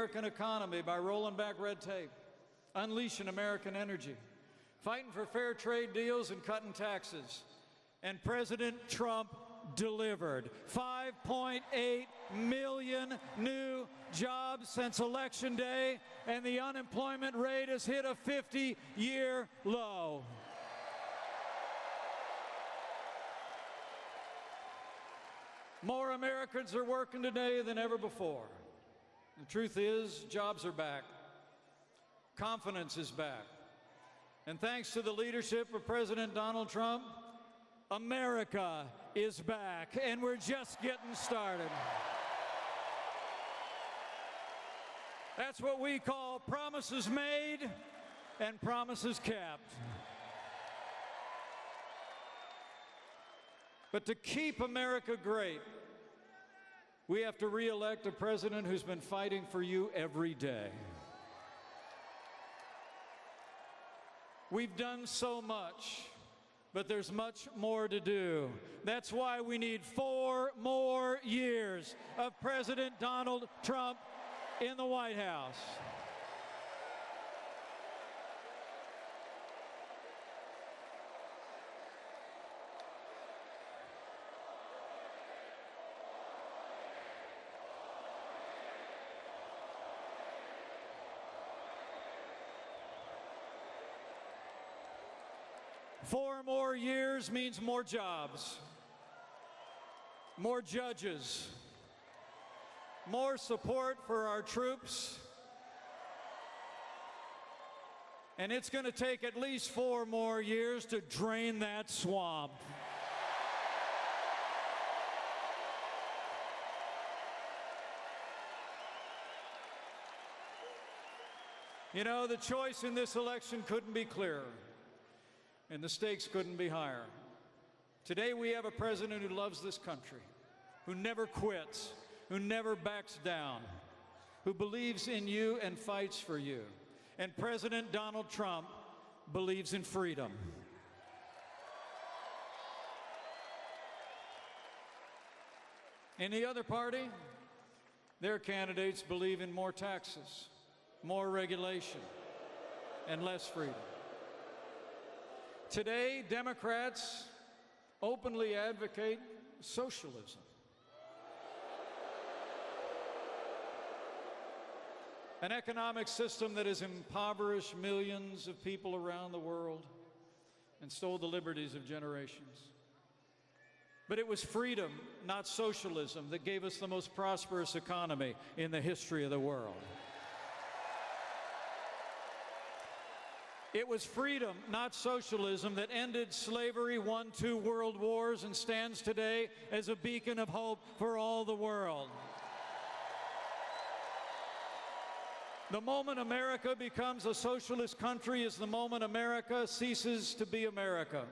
American economy by rolling back red tape, unleashing American energy, fighting for fair trade deals and cutting taxes. And President Trump delivered. 5.8 million new jobs since Election Day, and the unemployment rate has hit a 50-year low. More Americans are working today than ever before. The truth is, jobs are back. Confidence is back. And thanks to the leadership of President Donald Trump, America is back, and we're just getting started. That's what we call promises made and promises kept. But to keep America great, we have to re-elect a president who's been fighting for you every day. We've done so much, but there's much more to do. That's why we need 4 more years of President Donald Trump in the White House. Four more years means more jobs, more judges, more support for our troops, and it's going to take at least 4 more years to drain that swamp. You know, the choice in this election couldn't be clearer, and the stakes couldn't be higher. Today we have a president who loves this country, who never quits, who never backs down, who believes in you and fights for you. And President Donald Trump believes in freedom. In the other party, their candidates believe in more taxes, more regulation, and less freedom. Today, Democrats openly advocate socialism. An economic system that has impoverished millions of people around the world and stole the liberties of generations. But it was freedom, not socialism, that gave us the most prosperous economy in the history of the world. It was freedom, not socialism, that ended slavery, won 2 world wars, and stands today as a beacon of hope for all the world. The moment America becomes a socialist country is the moment America ceases to be America.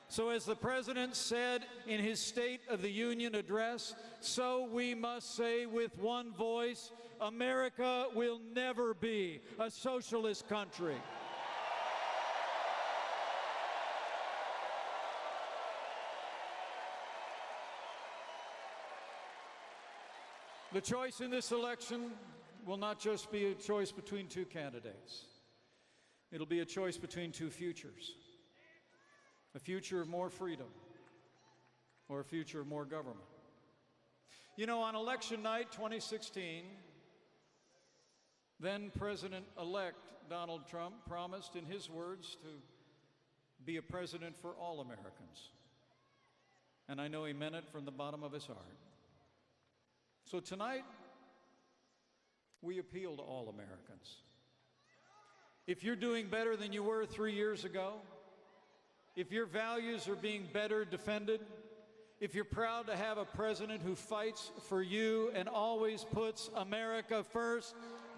So as the President said in his State of the Union address, so we must say with one voice, America will never be a socialist country. The choice in this election will not just be a choice between 2 candidates. It'll be a choice between 2 futures. A future of more freedom or a future of more government. You know, on election night 2016, then President-elect Donald Trump promised, in his words, to be a president for all Americans. And I know he meant it from the bottom of his heart. So tonight, we appeal to all Americans. If you're doing better than you were 3 years ago, if your values are being better defended, if you're proud to have a president who fights for you and always puts America first,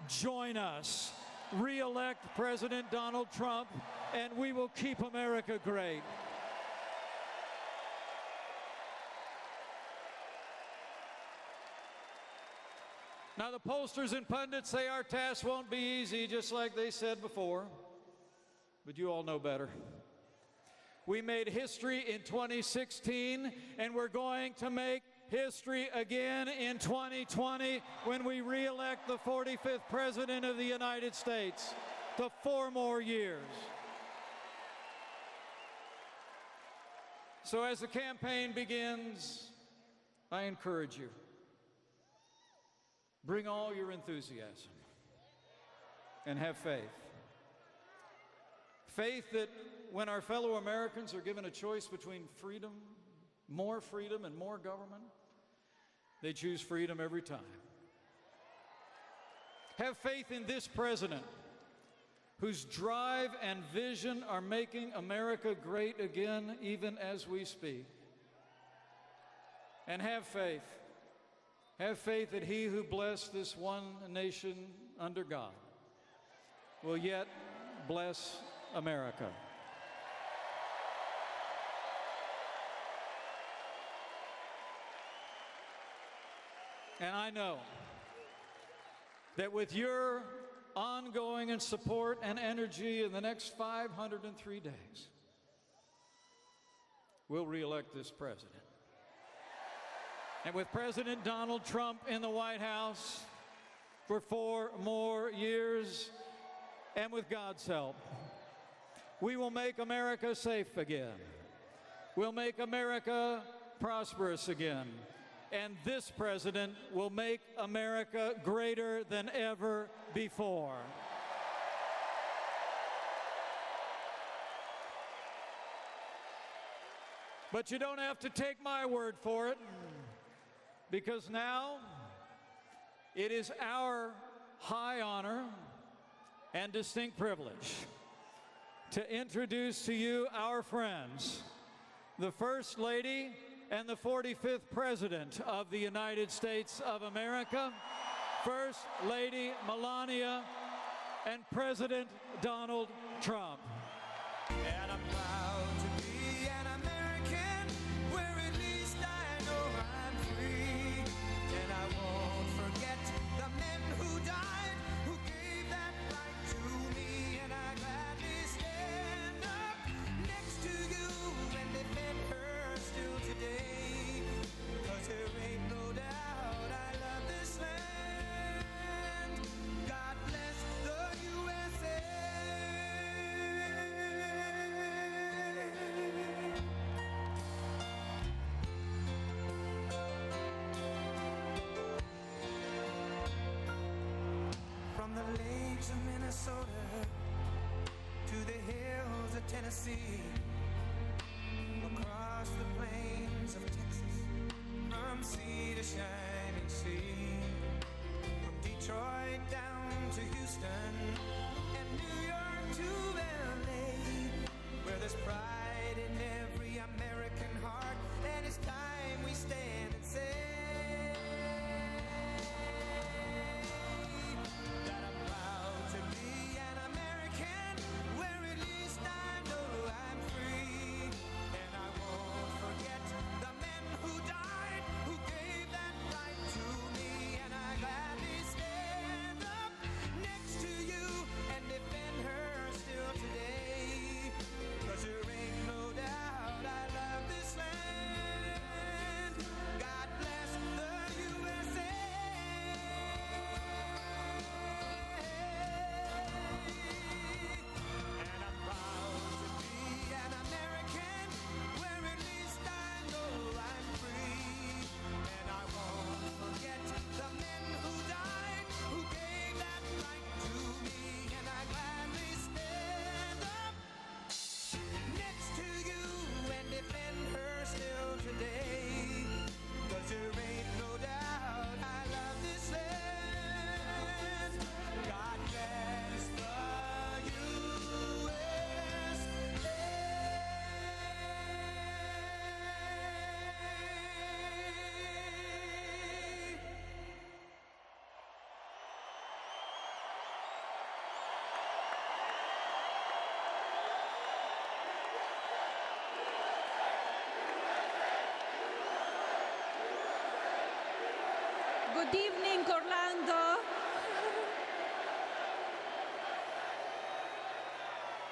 join us. Re-elect President Donald Trump, and we will keep America great. Now, the pollsters and pundits say our task won't be easy, just like they said before, but you all know better. We made history in 2016, and we're going to make history again in 2020 when we re-elect the 45th President of the United States to 4 more years. So as the campaign begins, I encourage you, bring all your enthusiasm and have faith. Faith that when our fellow Americans are given a choice between freedom, more freedom and more government, they choose freedom every time. Have faith in this president whose drive and vision are making America great again even as we speak. And have faith. Have faith that he who blessed this one nation under God will yet bless America. And I know that with your ongoing and support and energy in the next 503 days, we'll re-elect this president. And with President Donald Trump in the White House for 4 more years, and with God's help, we will make America safe again. We'll make America prosperous again. And this president will make America greater than ever before. But you don't have to take my word for it, because now it is our high honor and distinct privilege to introduce to you our friends, the First Lady and the 45th President of the United States of America, First Lady Melania and President Donald Trump. And I'm proud to be an American, where at least I know I'm free. And I won't forget the men who died, who gave that right to me. And I gladly stand up next to you and defend her still today. 'Cause there ain't no doubt I love this land. God bless the USA. From the lakes of Minnesota to the hills of Tennessee, across the plains of Texas, from sea to shining sea, from Detroit down to Houston and New York to LA, where there's pride in every American heart, and it's time we stand and say that I'm proud to be an American, where at least I know I'm free. And I won't forget the men who died, who gave that right to me. And I gladly stand up next to you and defend her still today. 'Cause there ain't no doubt I love this land. God bless the USA. And I'm proud to be an American, where at least I know I'm free. And I won't forget the men who died, who gave that right to me. And I gladly stand up next to you and defend her still today. 'Cause there ain't no doubt I love this land. God bless the USA. Good evening, Orlando.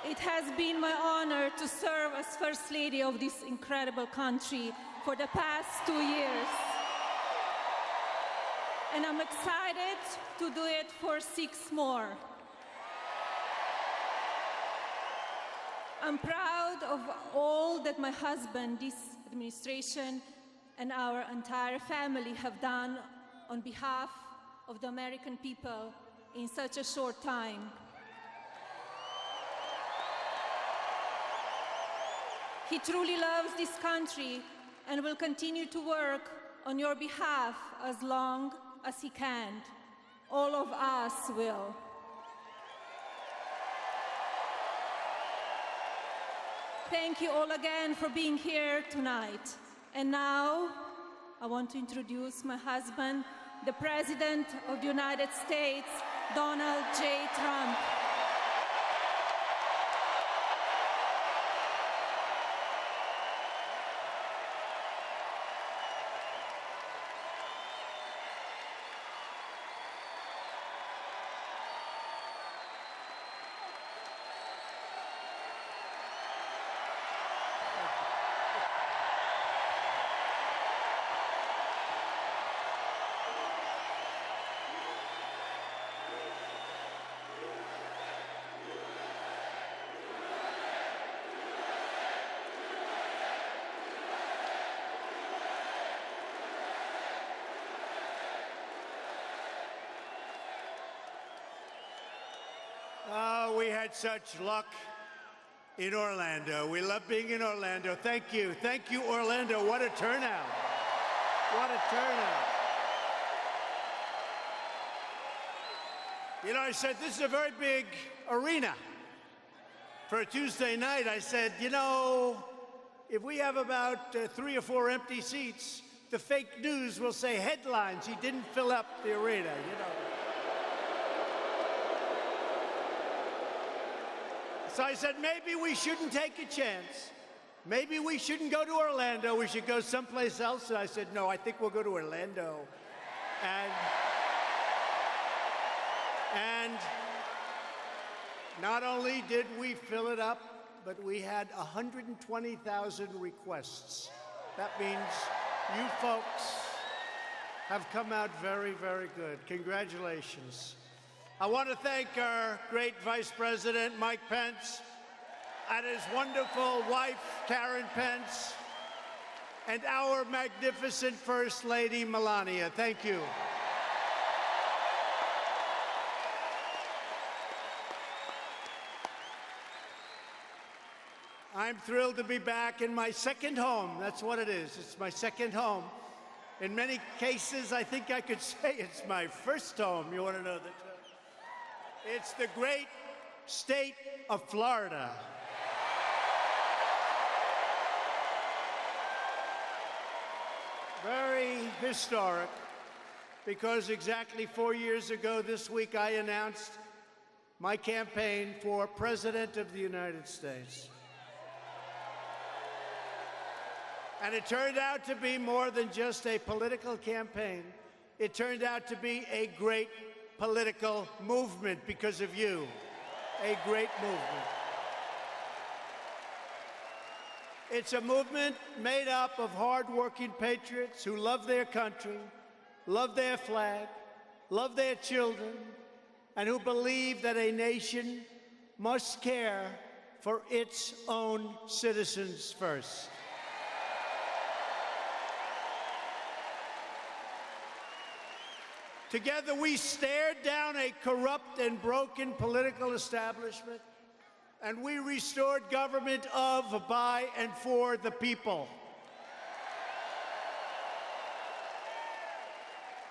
It has been my honor to serve as First Lady of this incredible country for the past 2 years. and I'm excited to do it for 6 more. I'm proud of all that my husband, this administration, and our entire family have done on behalf of the American people in such a short time. He truly loves this country and will continue to work on your behalf as long as he can. All of us will. Thank you all again for being here tonight. And now, I want to introduce my husband, the President of the United States, Donald J. Trump. Oh, we had such luck in Orlando. We love being in Orlando. Thank you. Thank you, Orlando. What a turnout. What a turnout. You know, I said, this is a very big arena for a Tuesday night. I said, you know, if we have about 3 or 4 empty seats, the fake news will say headlines. He didn't fill up the arena, you know. So I said, maybe we shouldn't take a chance. Maybe we shouldn't go to Orlando. We should go someplace else. And I said, no, I think we'll go to Orlando. And not only did we fill it up, but we had 120,000 requests. That means you folks have come out very, very good. Congratulations. I want to thank our great Vice President, Mike Pence, and his wonderful wife, Karen Pence, and our magnificent First Lady, Melania. Thank you. I'm thrilled to be back in my second home. That's what it is. It's my second home. In many cases, I think I could say it's my first home. You want to know that? It's the great state of Florida. Very historic, because exactly 4 years ago this week I announced my campaign for President of the United States. And it turned out to be more than just a political campaign. It turned out to be a great political movement because of you. A great movement. It's a movement made up of hard-working patriots who love their country, love their flag, love their children, and who believe that a nation must care for its own citizens first. Together, we stared down a corrupt and broken political establishment, and we restored government of, by, and for the people.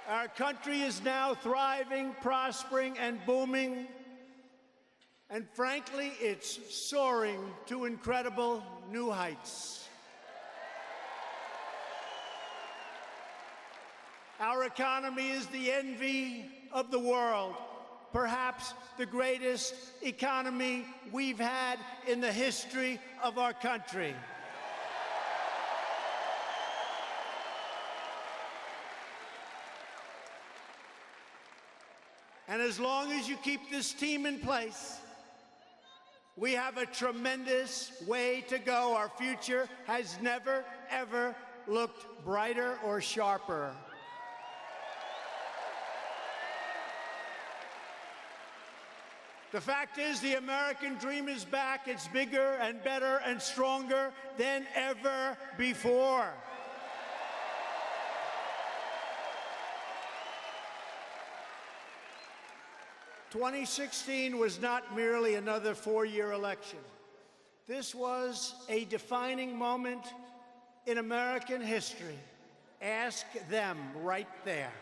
Our country is now thriving, prospering, and booming, and frankly, it's soaring to incredible new heights. Our economy is the envy of the world, perhaps the greatest economy we've had in the history of our country. And as long as you keep this team in place, we have a tremendous way to go. Our future has never, ever looked brighter or sharper. The fact is, the American dream is back. It's bigger and better and stronger than ever before. "2016 was not merely another four-year election. This was a defining moment in American history. Ask them right there.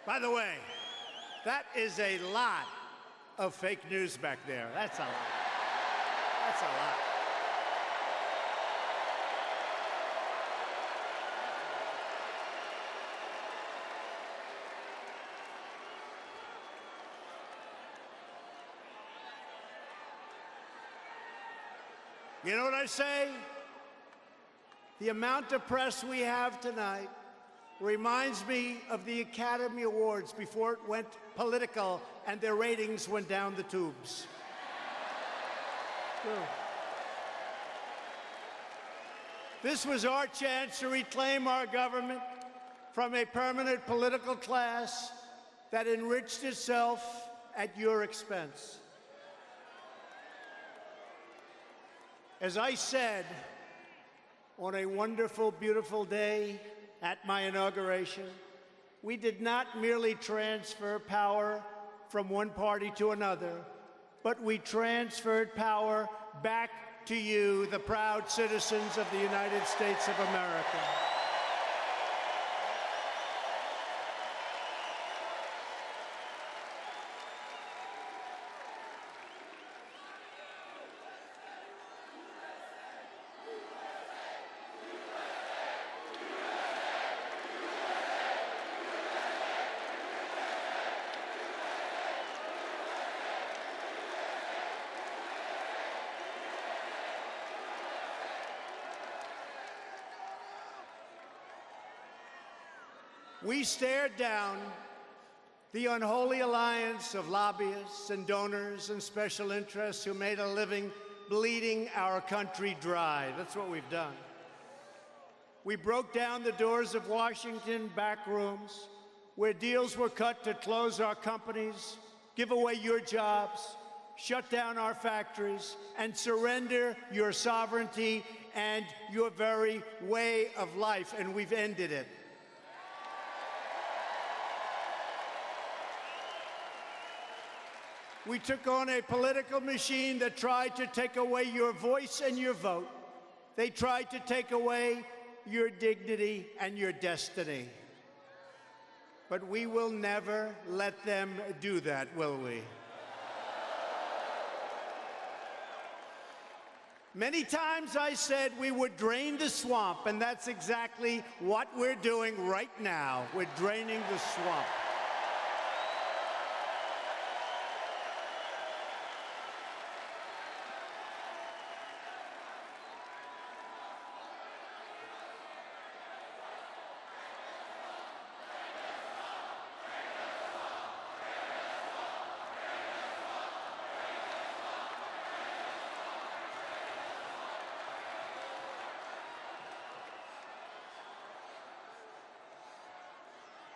By the way, that is a lot of fake news back there. That's a lot. That's a lot. You know what I say? The amount of press we have tonight reminds me of the Academy Awards before it went political and their ratings went down the tubes. True. This was our chance to reclaim our government from a permanent political class that enriched itself at your expense. As I said on a wonderful, beautiful day at my inauguration, we did not merely transfer power from one party to another, but we transferred power back to you, the proud citizens of the United States of America. We stared down the unholy alliance of lobbyists and donors and special interests who made a living bleeding our country dry. That's what we've done. We broke down the doors of Washington back rooms where deals were cut to close our companies, give away your jobs, shut down our factories, and surrender your sovereignty and your very way of life, and we've ended it. We took on a political machine that tried to take away your voice and your vote. They tried to take away your dignity and your destiny. But we will never let them do that, will we? Many times I said we would drain the swamp, and that's exactly what we're doing right now. We're draining the swamp.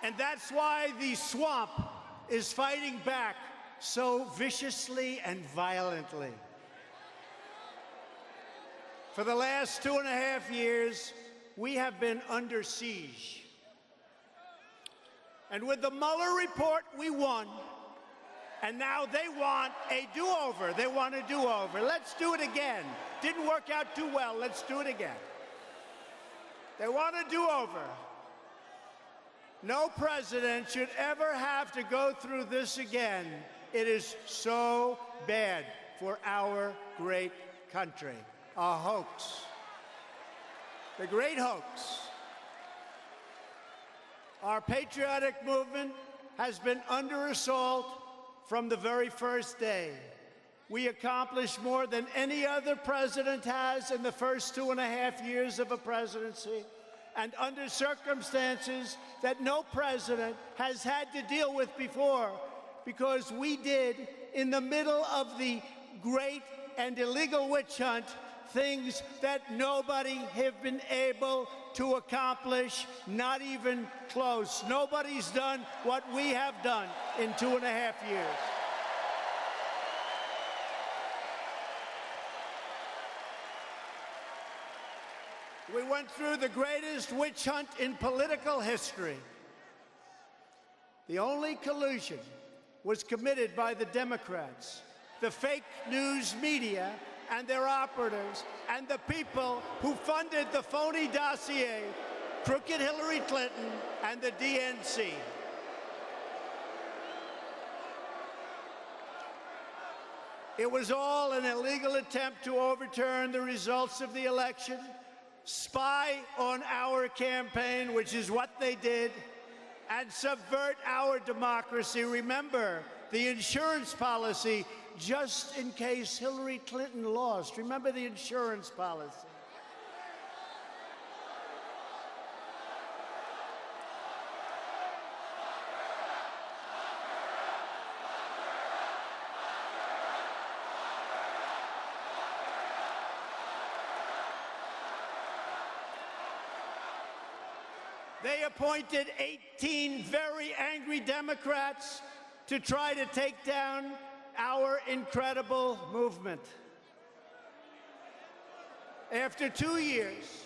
And that's why the swamp is fighting back so viciously and violently. For the last 2.5 years, we have been under siege. And with the Mueller report, we won. And now they want a do-over. They want a do-over. Let's do it again. Didn't work out too well. Let's do it again. They want a do-over. No president should ever have to go through this again. It is so bad for our great country. A hoax. The great hoax. Our patriotic movement has been under assault from the very first day. We accomplished more than any other president has in the first 2.5 years of a presidency, and under circumstances that no president has had to deal with before, because we did, in the middle of the great and illegal witch hunt, things that nobody have been able to accomplish, not even close. Nobody's done what we have done in 2.5 years. We went through the greatest witch hunt in political history. The only collusion was committed by the Democrats, the fake news media, and their operatives, and the people who funded the phony dossier, crooked Hillary Clinton, and the DNC. It was all an illegal attempt to overturn the results of the election, spy on our campaign, which is what they did, and subvert our democracy. Remember the insurance policy, just in case Hillary Clinton lost. Remember the insurance policy. They appointed 18 very angry Democrats to try to take down our incredible movement. After 2 years,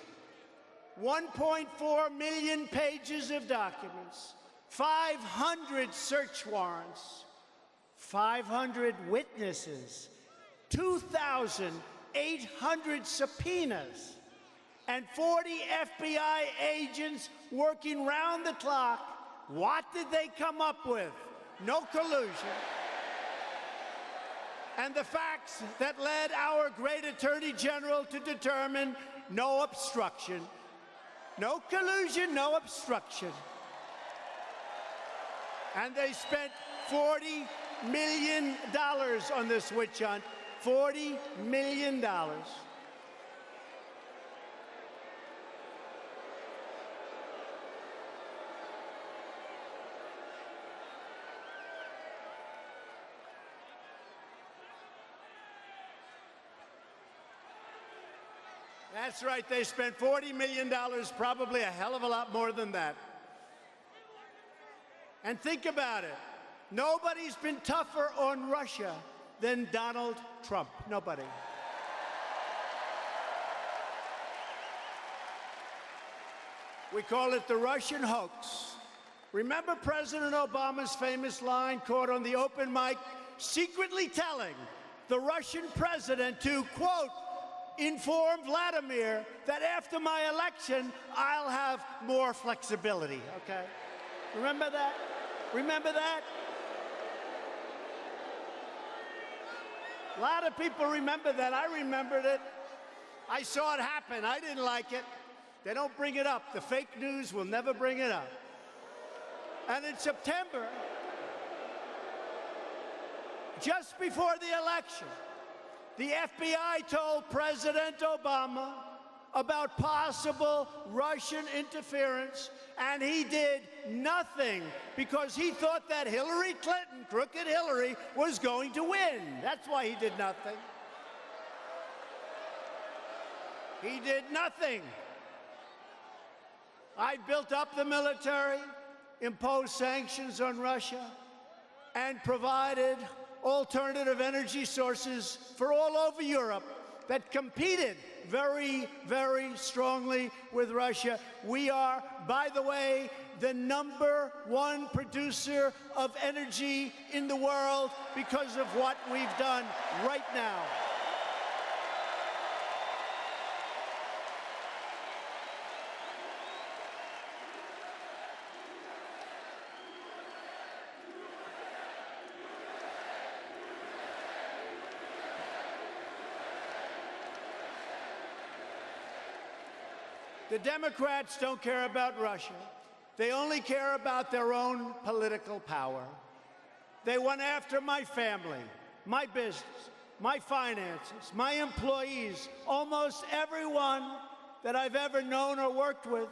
1.4 million pages of documents, 500 search warrants, 500 witnesses, 2,800 subpoenas, and 40 FBI agents working round the clock. What did they come up with? No collusion. And the facts that led our great Attorney General to determine no obstruction. No collusion, no obstruction. And they spent $40 million on this witch hunt. $40 million. That's right, they spent $40 million, probably a hell of a lot more than that. And think about it. Nobody's been tougher on Russia than Donald Trump. Nobody. We call it the Russian hoax. Remember President Obama's famous line caught on the open mic, secretly telling the Russian president to, quote, inform Vladimir that after my election, I'll have more flexibility, okay? Remember that? Remember that? A lot of people remember that. I remembered it. I saw it happen. I didn't like it. They don't bring it up. The fake news will never bring it up. And in September, just before the election, the FBI told President Obama about possible Russian interference, and he did nothing because he thought that Hillary Clinton, crooked Hillary, was going to win. That's why he did nothing. He did nothing. I built up the military, imposed sanctions on Russia, and provided alternative energy sources for all over Europe that competed very, very strongly with Russia. We are, by the way, the #1 producer of energy in the world because of what we've done right now. The Democrats don't care about Russia. They only care about their own political power. They went after my family, my business, my finances, my employees, almost everyone that I've ever known or worked with.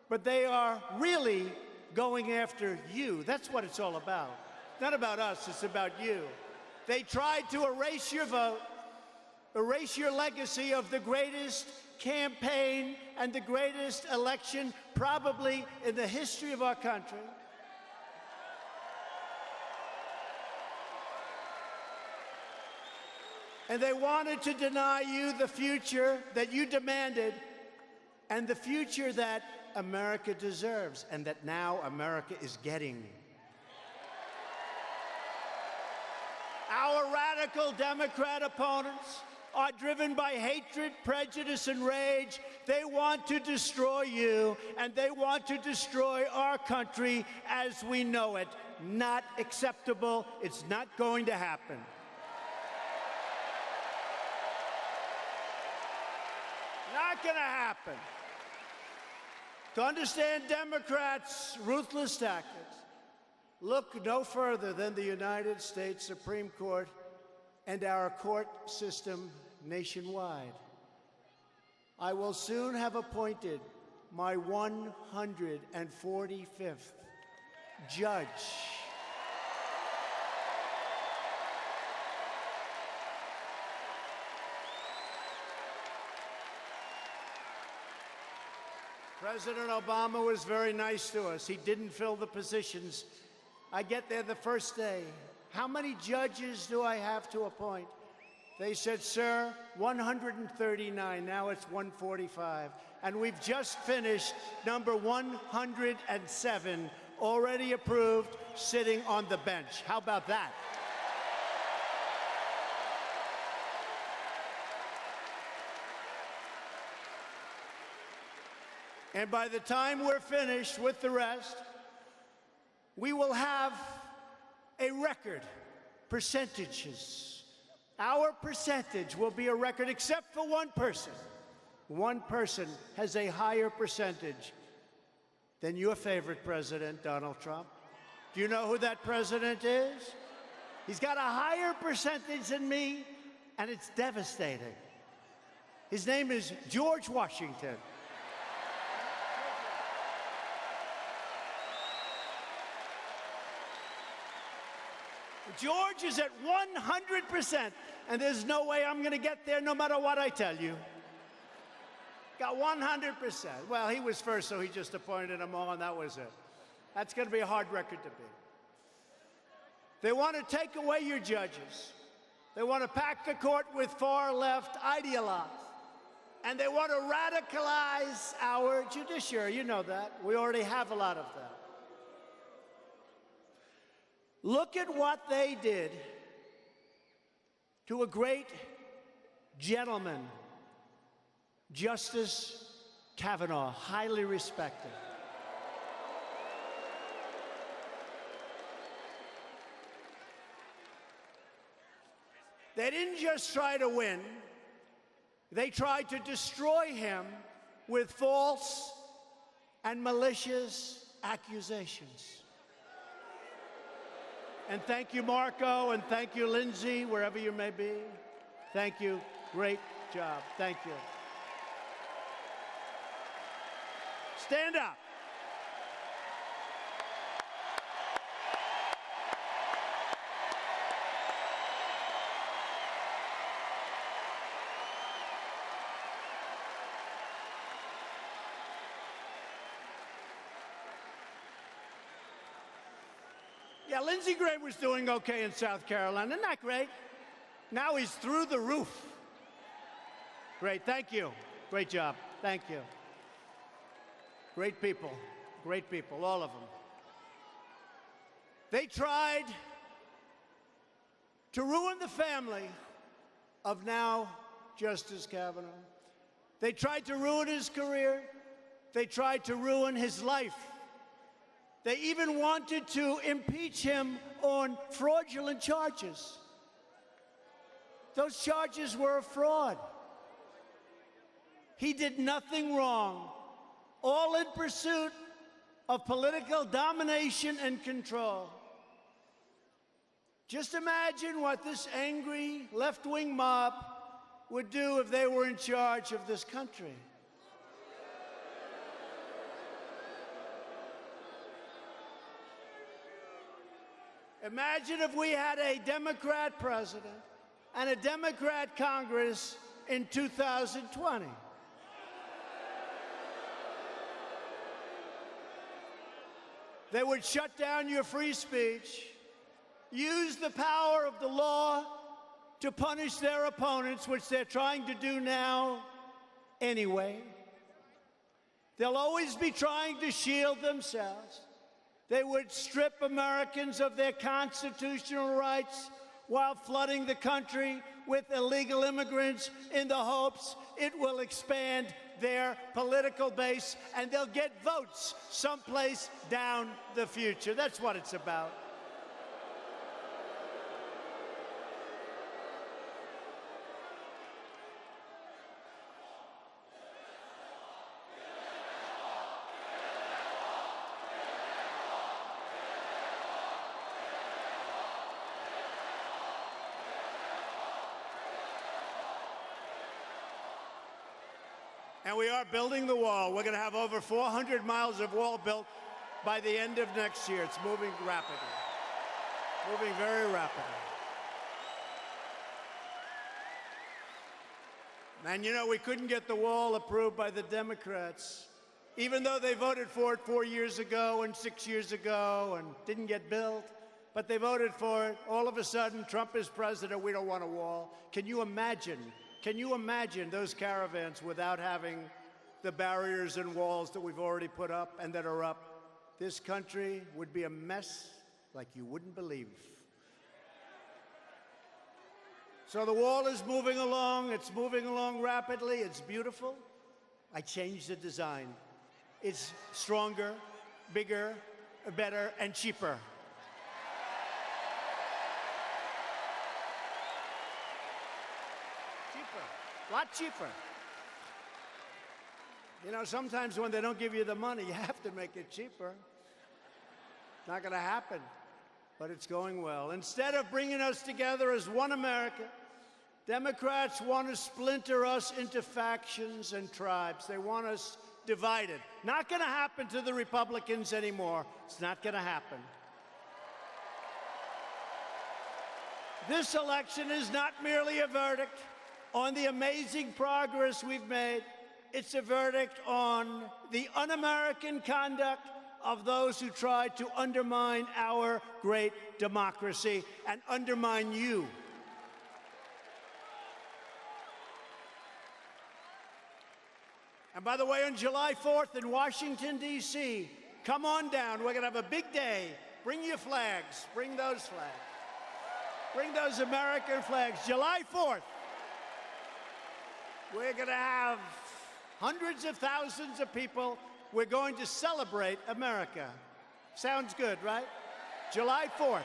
But they are really going after you. That's what it's all about. It's not about us, it's about you. They tried to erase your vote, erase your legacy of the greatest campaign and the greatest election probably in the history of our country. And they wanted to deny you the future that you demanded and the future that America deserves and that now America is getting. Our radical Democrat opponents are driven by hatred, prejudice, and rage. They want to destroy you, and they want to destroy our country as we know it. Not acceptable. It's not going to happen. Not going to happen. To understand Democrats' ruthless tactics, look no further than the United States Supreme Court and our court system nationwide. I will soon have appointed my 145th judge. President Obama was very nice to us. He didn't fill the positions. I get there the first day. How many judges do I have to appoint? They said, sir, 139. Now it's 145. And we've just finished number 107, already approved, sitting on the bench. How about that? And by the time we're finished with the rest, we will have a record percentages. Our percentage will be a record, except for one person. One person has a higher percentage than your favorite president, Donald Trump. Do you know who that president is? He's got a higher percentage than me, and it's devastating. His name is George Washington. George is at 100%, and there's no way I'm going to get there no matter what I tell you. Got 100%. Well, he was first, so he just appointed them all, and that was it. That's going to be a hard record to beat. They want to take away your judges. They want to pack the court with far-left ideologues. And they want to radicalize our judiciary. You know that. We already have a lot of that. Look at what they did to a great gentleman, Justice Kavanaugh, highly respected. They didn't just try to win, they tried to destroy him with false and malicious accusations. And thank you, Marco, and thank you, Lindsay, wherever you may be. Thank you. Great job. Thank you. Stand up. Yeah, Lindsey Graham was doing okay in South Carolina. Isn't that great? Now he's through the roof. Great, thank you. Great job, thank you. Great people, all of them. They tried to ruin the family of now Justice Kavanaugh. They tried to ruin his career. They tried to ruin his life. They even wanted to impeach him on fraudulent charges. Those charges were a fraud. He did nothing wrong, all in pursuit of political domination and control. Just imagine what this angry left-wing mob would do if they were in charge of this country. Imagine if we had a Democrat president and a Democrat Congress in 2020. They would shut down your free speech, use the power of the law to punish their opponents, which they're trying to do now anyway. They'll always be trying to shield themselves. They would strip Americans of their constitutional rights while flooding the country with illegal immigrants in the hopes it will expand their political base and they'll get votes someplace down the future. That's what it's about. And we are building the wall. We're going to have over 400 miles of wall built by the end of next year. It's moving rapidly, moving very rapidly. And you know, we couldn't get the wall approved by the Democrats, even though they voted for it 4 years ago and 6 years ago and didn't get built. But they voted for it. All of a sudden, Trump is president. We don't want a wall. Can you imagine? Can you imagine those caravans without having the barriers and walls that we've already put up and that are up? This country would be a mess like you wouldn't believe. So the wall is moving along. It's moving along rapidly. It's beautiful. I changed the design. It's stronger, bigger, better, and cheaper. A lot cheaper. You know, sometimes when they don't give you the money, you have to make it cheaper. Not going to happen, but it's going well. Instead of bringing us together as one America, Democrats want to splinter us into factions and tribes. They want us divided. Not going to happen to the Republicans anymore. It's not going to happen. This election is not merely a verdict on the amazing progress we've made. It's a verdict on the un-American conduct of those who tried to undermine our great democracy and undermine you. And by the way, on July 4th in Washington, D.C., come on down. We're going to have a big day. Bring your flags. Bring those flags. Bring those American flags. July 4th. We're going to have hundreds of thousands of people. We're going to celebrate America. Sounds good, right? July 4th.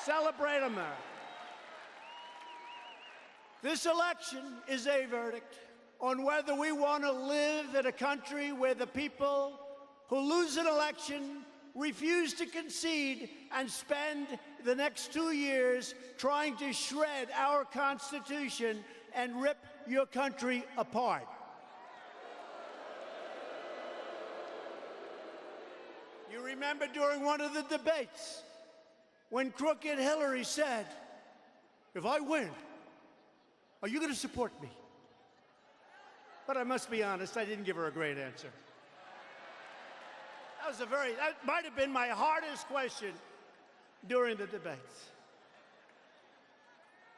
Celebrate America. This election is a verdict on whether we want to live in a country where the people who lose an election refuse to concede and spend the next 2 years trying to shred our Constitution and rip your country apart. You remember during one of the debates when crooked Hillary said, "If I win, are you going to support me?" But I must be honest, I didn't give her a great answer. That might have been my hardest question during the debates.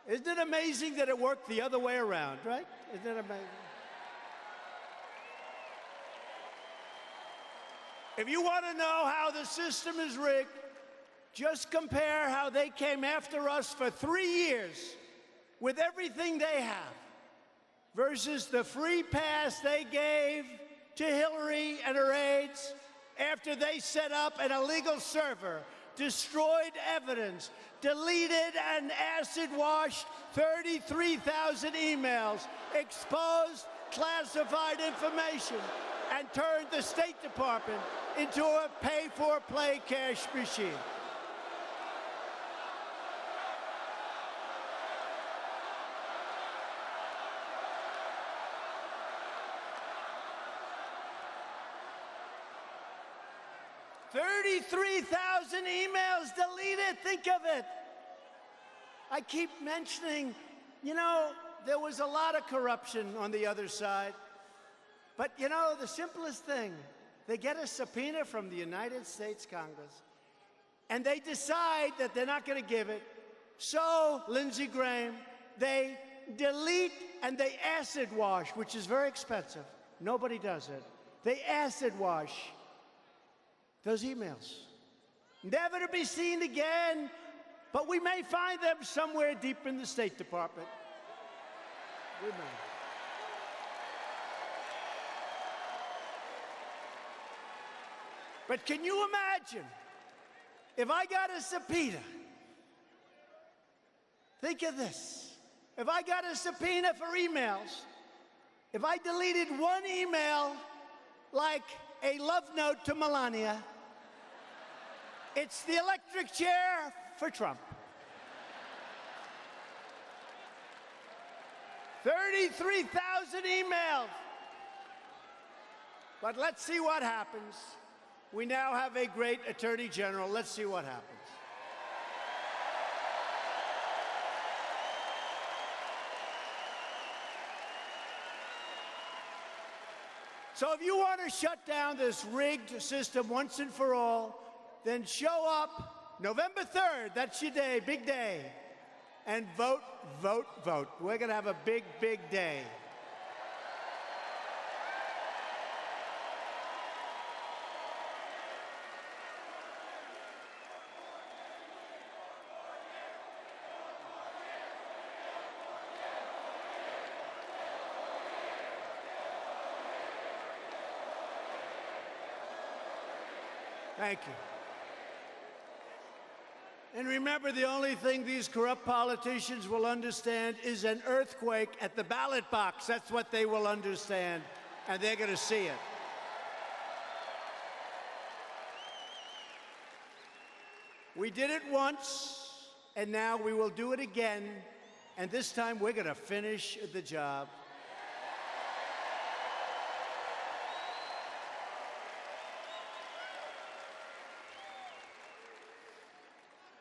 Isn't it amazing that it worked the other way around, right? Isn't it amazing? If you want to know how the system is rigged, just compare how they came after us for 3 years with everything they have versus the free pass they gave to Hillary and her aides after they set up an illegal server, destroyed evidence, deleted and acid-washed 33,000 emails, exposed classified information, and turned the State Department into a pay-for-play cash machine. $33,000 emails deleted. Think of it. I keep mentioning, you know, there was a lot of corruption on the other side. But, you know, the simplest thing, they get a subpoena from the United States Congress, and they decide that they're not going to give it. So, Lindsey Graham, they delete and they acid wash, which is very expensive. Nobody does it. They acid wash those emails, never to be seen again, but we may find them somewhere deep in the State Department. We may. But can you imagine if I got a subpoena? Think of this. If I got a subpoena for emails, if I deleted one email like a love note to Melania, it's the electric chair for Trump. 33,000 emails. But let's see what happens. We now have a great Attorney General. Let's see what happens. So if you want to shut down this rigged system once and for all, then show up November 3rd, that's your day, big day, and vote, vote, vote. We're going to have a big, big day. Thank you. And remember, the only thing these corrupt politicians will understand is an earthquake at the ballot box. That's what they will understand, and they're going to see it. We did it once, and now we will do it again, and this time we're going to finish the job.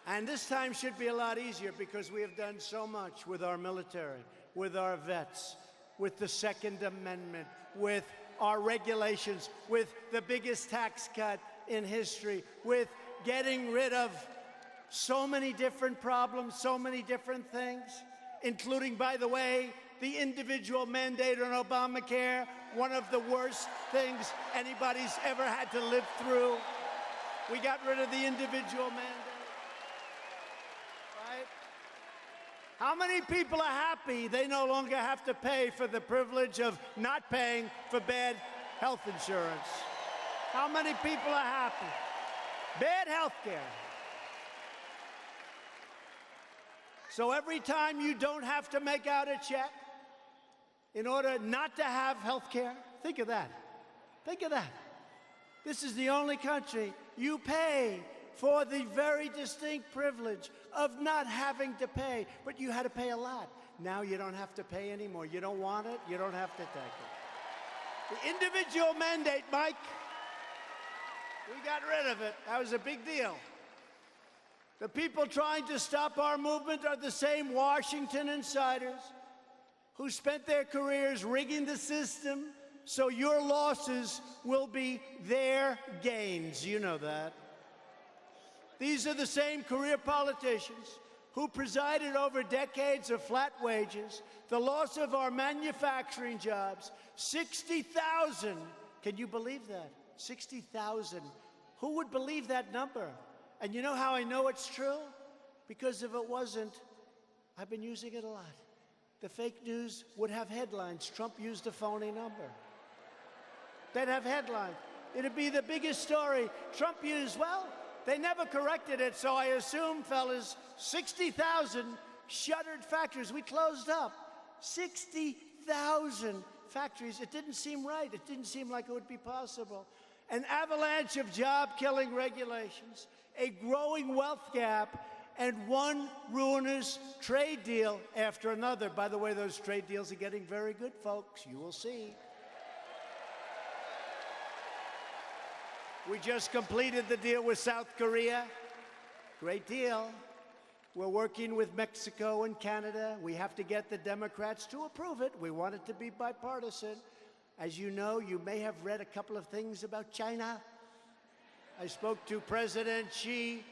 And this time should be a lot easier because we have done so much with our military, with our vets, with the Second Amendment, with our regulations, with the biggest tax cut in history, with getting rid of so many different problems, so many different things, including, by the way, the individual mandate on Obamacare, one of the worst things anybody's ever had to live through. We got rid of the individual mandate. How many people are happy they no longer have to pay for the privilege of not paying for bad health insurance? How many people are happy? Bad health care. So every time you don't have to make out a check in order not to have health care, think of that. Think of that. This is the only country you pay for the very distinct privilege of not having to pay, but you had to pay a lot. Now you don't have to pay anymore. You don't want it, you don't have to take it. The individual mandate, Mike, we got rid of it. That was a big deal. The people trying to stop our movement are the same Washington insiders who spent their careers rigging the system so your losses will be their gains. You know that. These are the same career politicians who presided over decades of flat wages, the loss of our manufacturing jobs, 60,000. Can you believe that? 60,000. Who would believe that number? And you know how I know it's true? Because if it wasn't, I've been using it a lot. The fake news would have headlines. Trump used a phony number. They'd have headlines. It'd be the biggest story. Trump used, well, they never corrected it, so I assume, fellas, 60,000 shuttered factories. We closed up 60,000 factories, it didn't seem right. It didn't seem like it would be possible. An avalanche of job-killing regulations, a growing wealth gap, and one ruinous trade deal after another. By the way, those trade deals are getting very good, folks. You will see. We just completed the deal with South Korea. Great deal. We're working with Mexico and Canada. We have to get the Democrats to approve it. We want it to be bipartisan. As you know, you may have read a couple of things about China. I spoke to President Xi,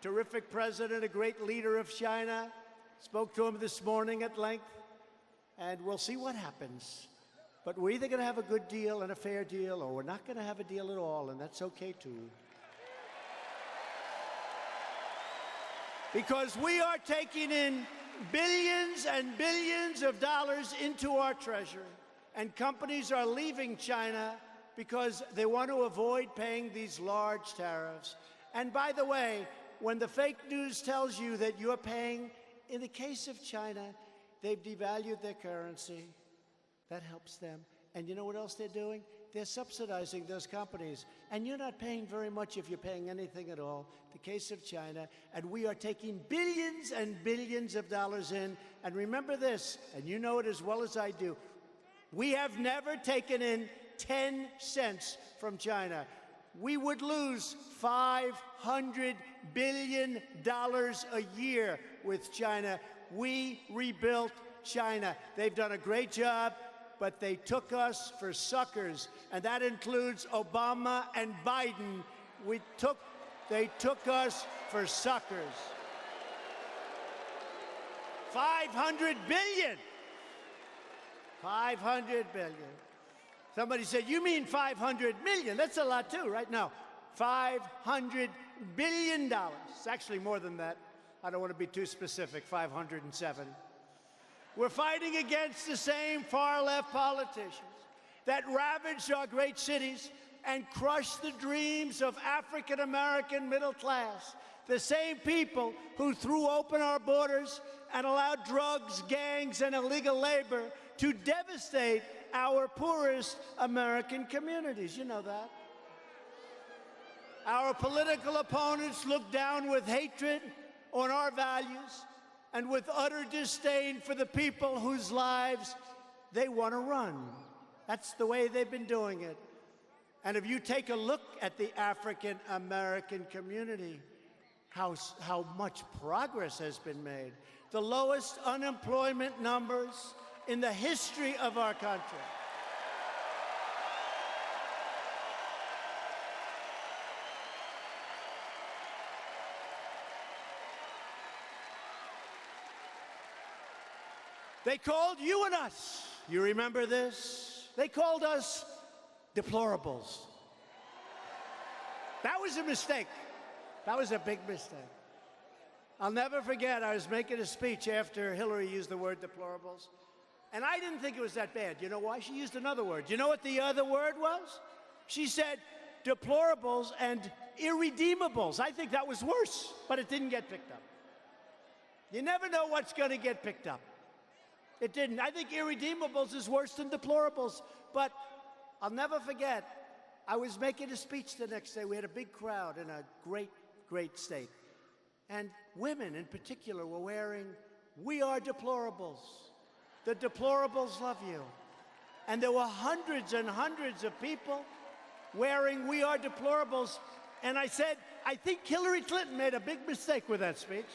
terrific president, a great leader of China. Spoke to him this morning at length, and we'll see what happens. But we're either going to have a good deal and a fair deal, or we're not going to have a deal at all, and that's okay, too. Because we are taking in billions and billions of dollars into our treasury, and companies are leaving China because they want to avoid paying these large tariffs. And by the way, when the fake news tells you that you're paying, in the case of China, they've devalued their currency. That helps them. And you know what else they're doing? They're subsidizing those companies. And you're not paying very much if you're paying anything at all. The case of China. And we are taking billions and billions of dollars in. And remember this, and you know it as well as I do, we have never taken in 10 cents from China. We would lose $500 billion a year with China. We rebuilt China. They've done a great job, but they took us for suckers, and that includes Obama and Biden. They took us for suckers. 500 billion. 500 billion. Somebody said, you mean 500 million? That's a lot too, right? No, $500 billion. It's actually more than that. I don't want to be too specific, 507. We're fighting against the same far-left politicians that ravaged our great cities and crushed the dreams of African-American middle class. The same people who threw open our borders and allowed drugs, gangs, and illegal labor to devastate our poorest American communities. You know that. Our political opponents look down with hatred on our values and with utter disdain for the people whose lives they want to run. That's the way they've been doing it. And if you take a look at the African American community, how much progress has been made. The lowest unemployment numbers in the history of our country. They called you and us, you remember this? They called us deplorables. That was a mistake. That was a big mistake. I'll never forget, I was making a speech after Hillary used the word deplorables, and I didn't think it was that bad. You know why? She used another word. You know what the other word was? She said deplorables and irredeemables. I think that was worse, but it didn't get picked up. You never know what's going to get picked up. It didn't. I think irredeemables is worse than deplorables, but I'll never forget, I was making a speech the next day. We had a big crowd in a great, great state. And women in particular were wearing, "We are deplorables. The deplorables love you." And there were hundreds and hundreds of people wearing "We are deplorables." And I said, I think Hillary Clinton made a big mistake with that speech.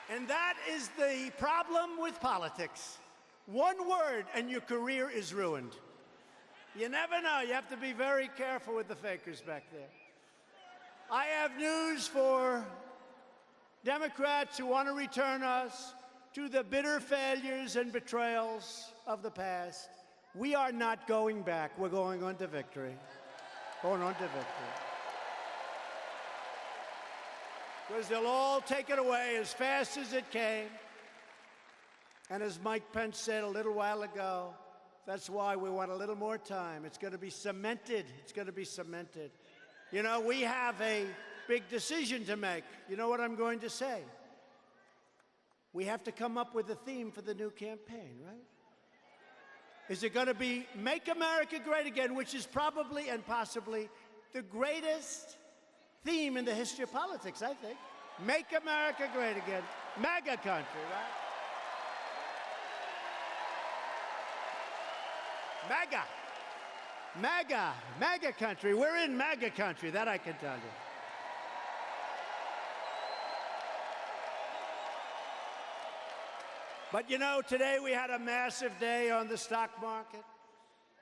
And that is the problem with politics. One word and your career is ruined. You never know. You have to be very careful with the fakers back there. I have news for Democrats who want to return us to the bitter failures and betrayals of the past. We are not going back. We're going on to victory. Going on to victory. Because they'll all take it away as fast as it came. And as Mike Pence said a little while ago, that's why we want a little more time. It's going to be cemented. It's going to be cemented. You know, we have a big decision to make. You know what I'm going to say? We have to come up with a theme for the new campaign, right? Is it going to be Make America Great Again, which is probably and possibly the greatest theme in the history of politics, I think. Make America Great Again. MAGA country, right? MAGA. MAGA. MAGA country. We're in MAGA country, that I can tell you. But you know, today we had a massive day on the stock market.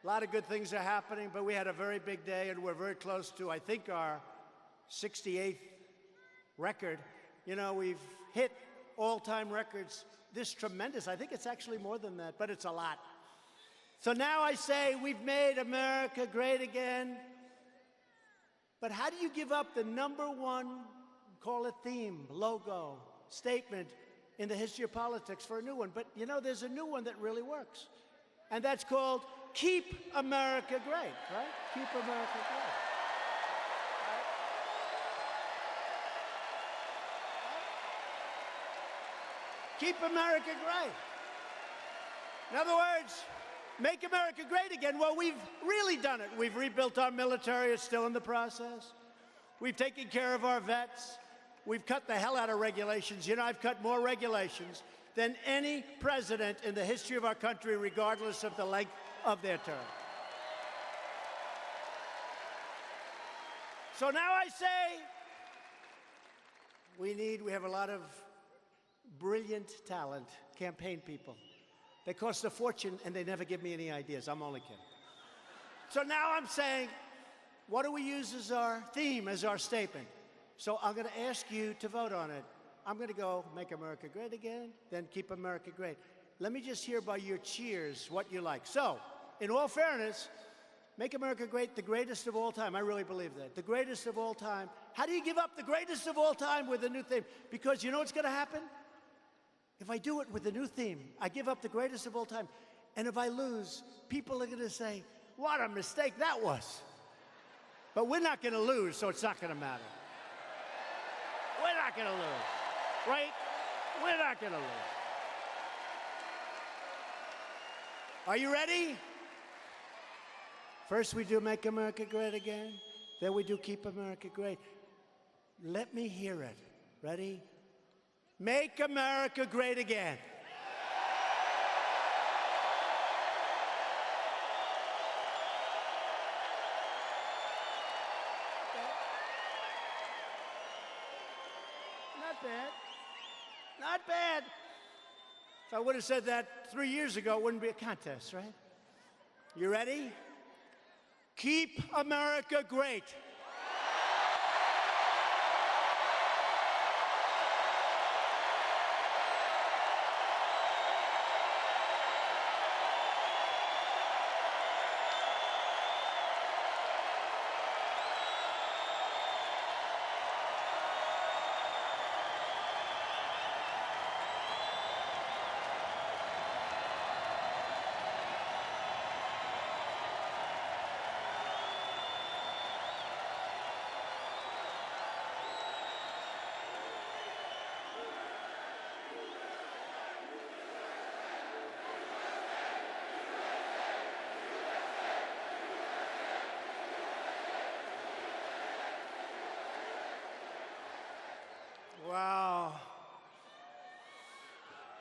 A lot of good things are happening, but we had a very big day, and we're very close to, I think, our 68th record. You know, we've hit all-time records this tremendous. I think it's actually more than that, but it's a lot. So now I say we've made America great again. But how do you give up the #1, call it theme, logo, statement in the history of politics for a new one? But you know, there's a new one that really works. And that's called Keep America Great, right? Keep America Great. Keep America great. In other words, make America great again. Well, we've really done it. We've rebuilt our military. It's still in the process. We've taken care of our vets. We've cut the hell out of regulations. You know, I've cut more regulations than any president in the history of our country, regardless of the length of their term. So now I say, we have a lot of brilliant talent, campaign people. They cost a fortune, and they never give me any ideas. I'm only kidding. So now I'm saying, what do we use as our theme, as our statement? So I'm going to ask you to vote on it. I'm going to go Make America Great Again, then Keep America Great. Let me just hear by your cheers what you like. So, in all fairness, Make America Great, the greatest of all time. I really believe that. The greatest of all time. How do you give up the greatest of all time with a new theme? Because you know what's going to happen? If I do it with a new theme, I give up the greatest of all time. And if I lose, people are going to say, what a mistake that was. But we're not going to lose, so it's not going to matter. We're not going to lose, right? We're not going to lose. Are you ready? First we do Make America Great Again, then we do Keep America Great. Let me hear it. Ready? Make America Great Again. Not bad. Not bad. If I would have said that 3 years ago, it wouldn't be a contest, right? You ready? Keep America Great. Wow.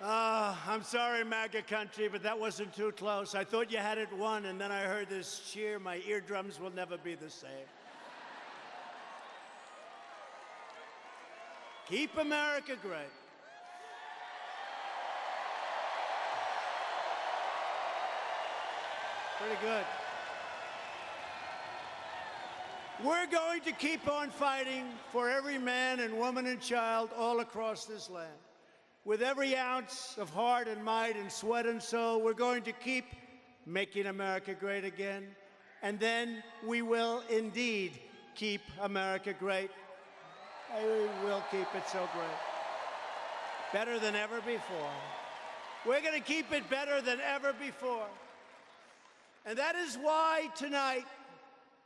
I'm sorry, MAGA country, but that wasn't too close. I thought you had it won, and then I heard this cheer. My eardrums will never be the same. Keep America great. Pretty good. We're going to keep on fighting for every man and woman and child all across this land. With every ounce of heart and might and sweat and soul, we're going to keep making America great again. And then we will indeed keep America great. We will keep it so great. Better than ever before. We're going to keep it better than ever before. And that is why tonight,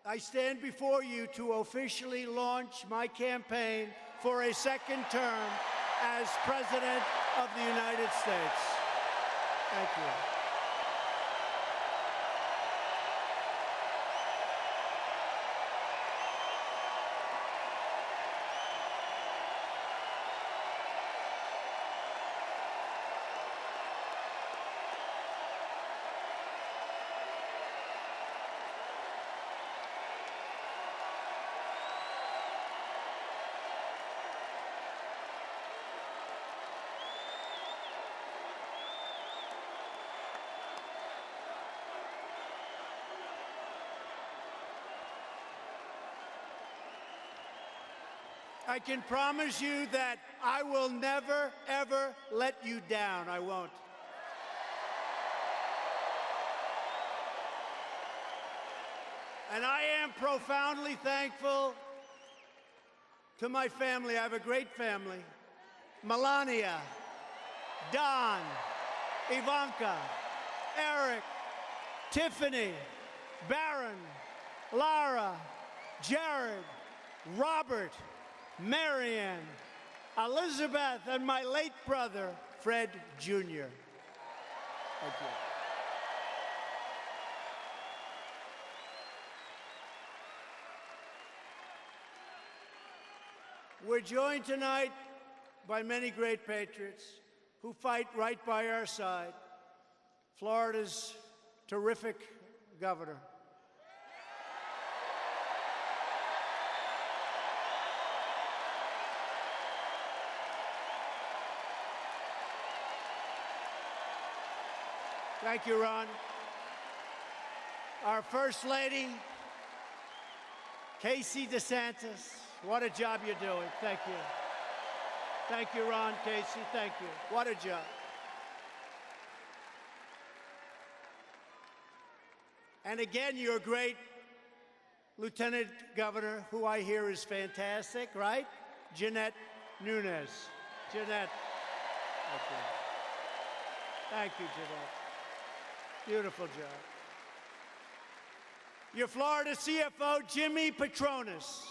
I stand before you to officially launch my campaign for a second term as President of the United States. Thank you. I can promise you that I will never, ever let you down. I won't. And I am profoundly thankful to my family. I have a great family. Melania, Don, Ivanka, Eric, Tiffany, Barron, Lara, Jared, Robert, Marianne, Elizabeth, and my late brother, Fred Jr. Thank you. We're joined tonight by many great patriots who fight right by our side. Florida's terrific governor. Thank you, Ron. Our First Lady, Casey DeSantis. What a job you're doing. Thank you. Thank you, Ron, Casey. Thank you. What a job. And again, your great Lieutenant Governor, who I hear is fantastic, right? Jeanette Nunes. Jeanette. Thank you. Thank you, Jeanette. Beautiful job. Your Florida CFO, Jimmy Patronis.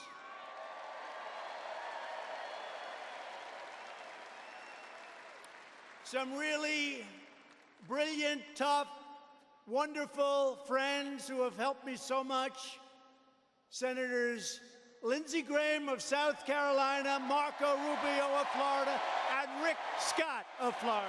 Some really brilliant, tough, wonderful friends who have helped me so much. Senators Lindsey Graham of South Carolina, Marco Rubio of Florida, and Rick Scott of Florida.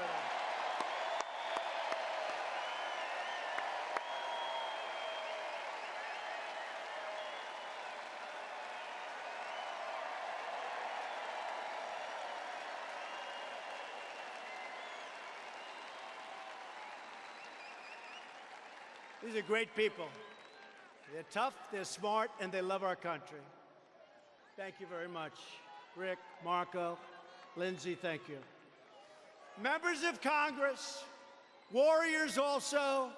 These are great people. They're tough, they're smart, and they love our country. Thank you very much. Rick, Marco, Lindsay, thank you. Members of Congress, warriors also.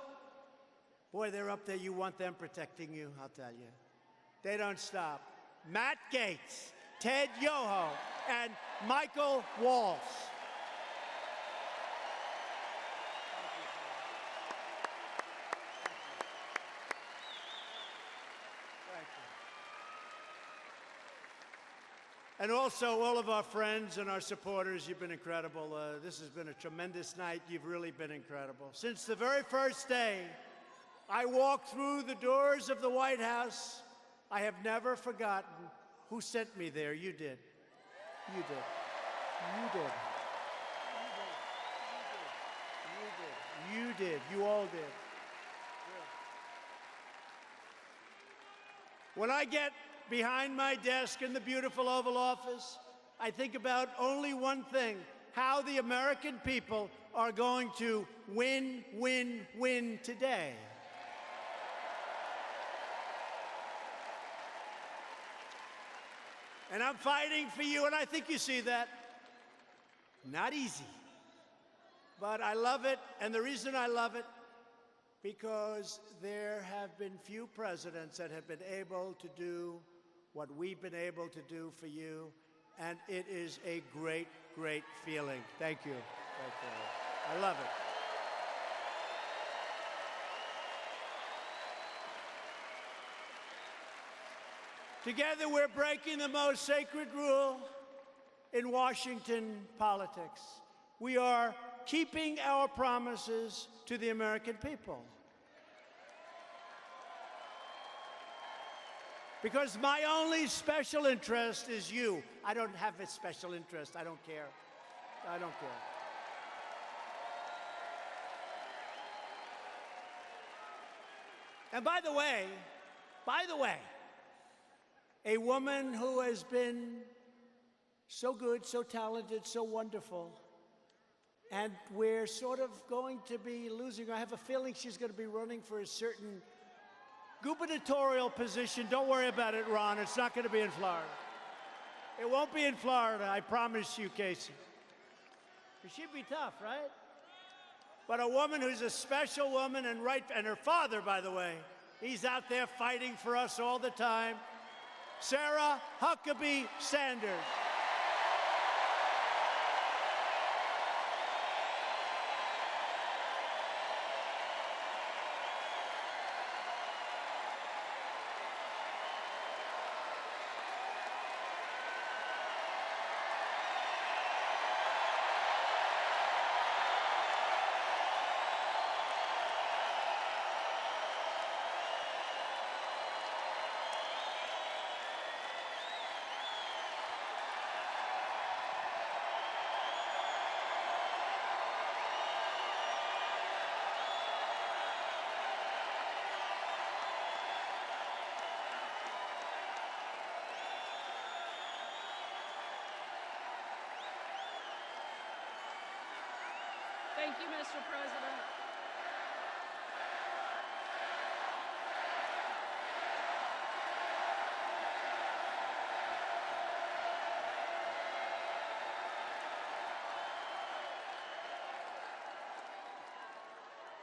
Boy, they're up there. You want them protecting you, I'll tell you. They don't stop. Matt Gaetz, Ted Yoho, and Michael Waltz. And also, all of our friends and our supporters, you've been incredible. This has been a tremendous night. You've really been incredible. Since the very first day I walked through the doors of the White House, I have never forgotten who sent me there. You did. You did. You did. You did. You did. You all did. When I get behind my desk in the beautiful Oval Office, I think about only one thing: how the American people are going to win, win, win today. And I'm fighting for you, and I think you see that. Not easy. But I love it, and the reason I love it, because there have been few presidents that have been able to do what we've been able to do for you, and it is a great, great feeling. Thank you. Thank you. I love it. Together, we're breaking the most sacred rule in Washington politics. We are keeping our promises to the American people. Because my only special interest is you. I don't have a special interest. I don't care. I don't care. And by the way, a woman who has been so good, so talented, so wonderful, and we're sort of going to be losing her. I have a feeling she's going to be running for a certain gubernatorial position. Don't worry about it, Ron. It's not going to be in Florida. It won't be in Florida, I promise you, Casey. But she'd be tough, right? But a woman who's a special woman and her father, by the way, he's out there fighting for us all the time. Sarah Huckabee Sanders. Thank you, Mr. President.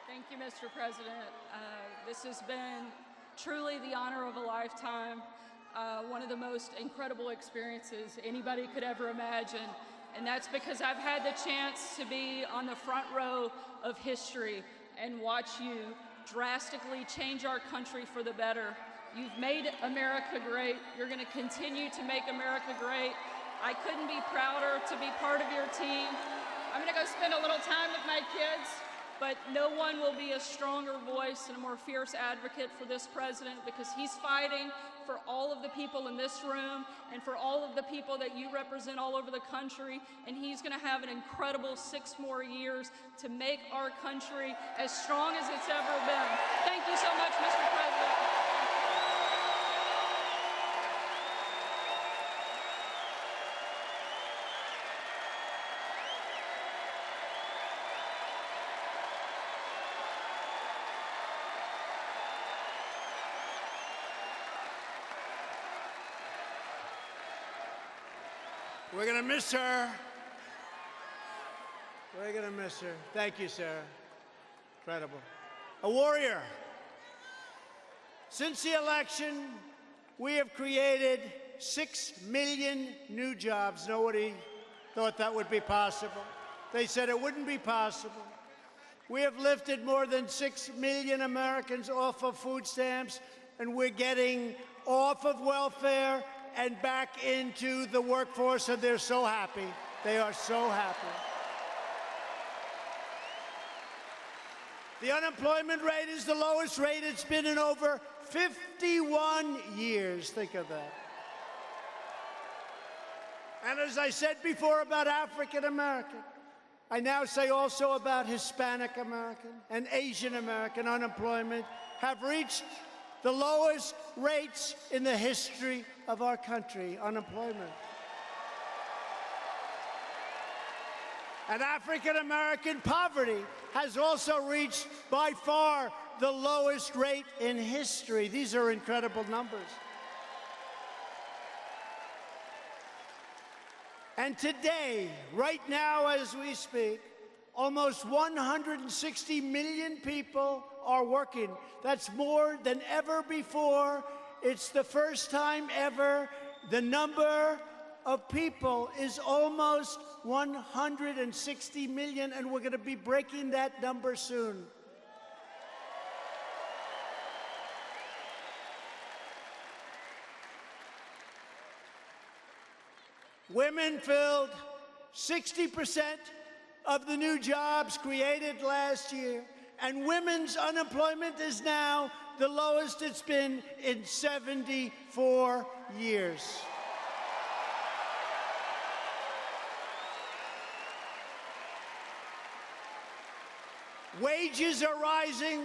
Thank you, Mr. President. This has been truly the honor of a lifetime, one of the most incredible experiences anybody could ever imagine. And that's because I've had the chance to be on the front row of history and watch you drastically change our country for the better. You've made America great. You're going to continue to make America great. I couldn't be prouder to be part of your team. I'm going to go spend a little time with my kids, but no one will be a stronger voice and a more fierce advocate for this president, because he's fighting for all of the people in this room and for all of the people that you represent all over the country. And he's going to have an incredible 6 more years to make our country as strong as it's ever been. Thank you so much, Mr. President. We're going to miss her. We're going to miss her. Thank you, Sarah. Incredible. A warrior. Since the election, we have created 6 million new jobs. Nobody thought that would be possible. They said it wouldn't be possible. We have lifted more than 6 million Americans off of food stamps, and we're getting off of welfare and back into the workforce, and they're so happy. They are so happy. The unemployment rate is the lowest rate it's been in over 51 years. Think of that. And as I said before about African American, I now say also about Hispanic American and Asian American unemployment have reached the lowest rates in the history of our country, unemployment. And African American poverty has also reached by far the lowest rate in history. These are incredible numbers. And today, right now as we speak, almost 160 million people are working. That's more than ever before. It's the first time ever the number of people is almost 160 million, and we're going to be breaking that number soon. Women filled 60% of the new jobs created last year, and women's unemployment is now the lowest it's been in 74 years. Wages are rising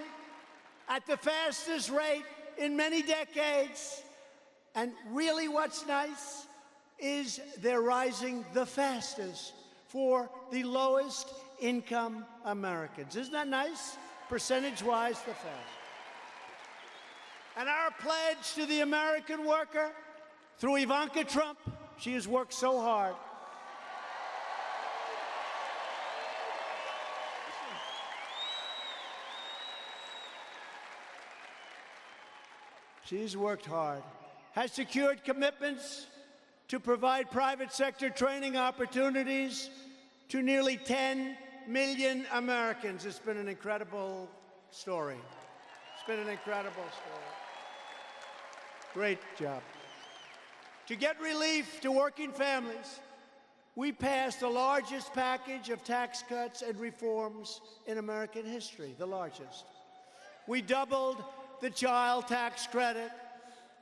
at the fastest rate in many decades. And really what's nice is they're rising the fastest for the lowest income Americans. Isn't that nice? Percentage-wise, the fastest. And our pledge to the American worker, through Ivanka Trump, she has worked so hard. She's worked hard, has secured commitments to provide private sector training opportunities to nearly 10 million Americans. It's been an incredible story. It's been an incredible story. Great job. To get relief to working families, we passed the largest package of tax cuts and reforms in American history, the largest. We doubled the child tax credit,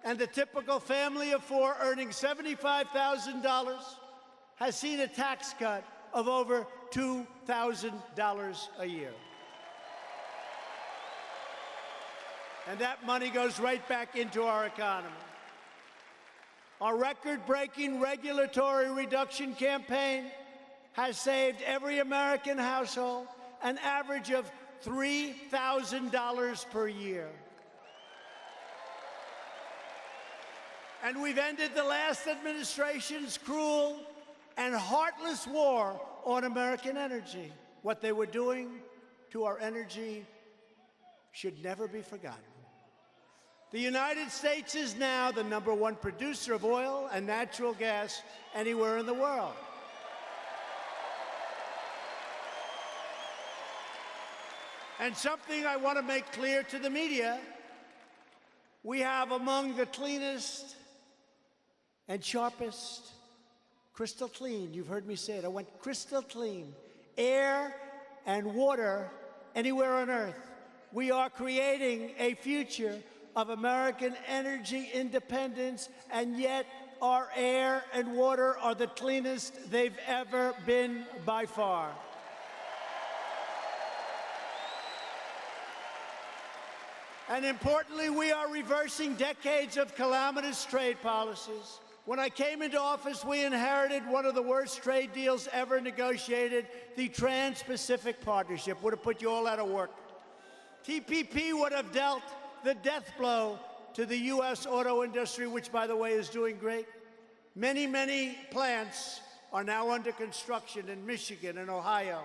and the typical family of four earning $75,000 has seen a tax cut of over $2,000 a year. And that money goes right back into our economy. Our record-breaking regulatory reduction campaign has saved every American household an average of $3,000 per year. And we've ended the last administration's cruel and heartless war on American energy. What they were doing to our energy should never be forgotten. The United States is now the #1 producer of oil and natural gas anywhere in the world. And something I want to make clear to the media, we have among the cleanest and sharpest, crystal clean, you've heard me say it, I went crystal clean, air and water anywhere on Earth. We are creating a future of American energy independence, and yet our air and water are the cleanest they've ever been by far. And importantly, we are reversing decades of calamitous trade policies. When I came into office, we inherited one of the worst trade deals ever negotiated, the Trans-Pacific Partnership. Would have put you all out of work. TPP would have dealt the death blow to the U.S. auto industry, which, by the way, is doing great. Many, many plants are now under construction in Michigan and Ohio,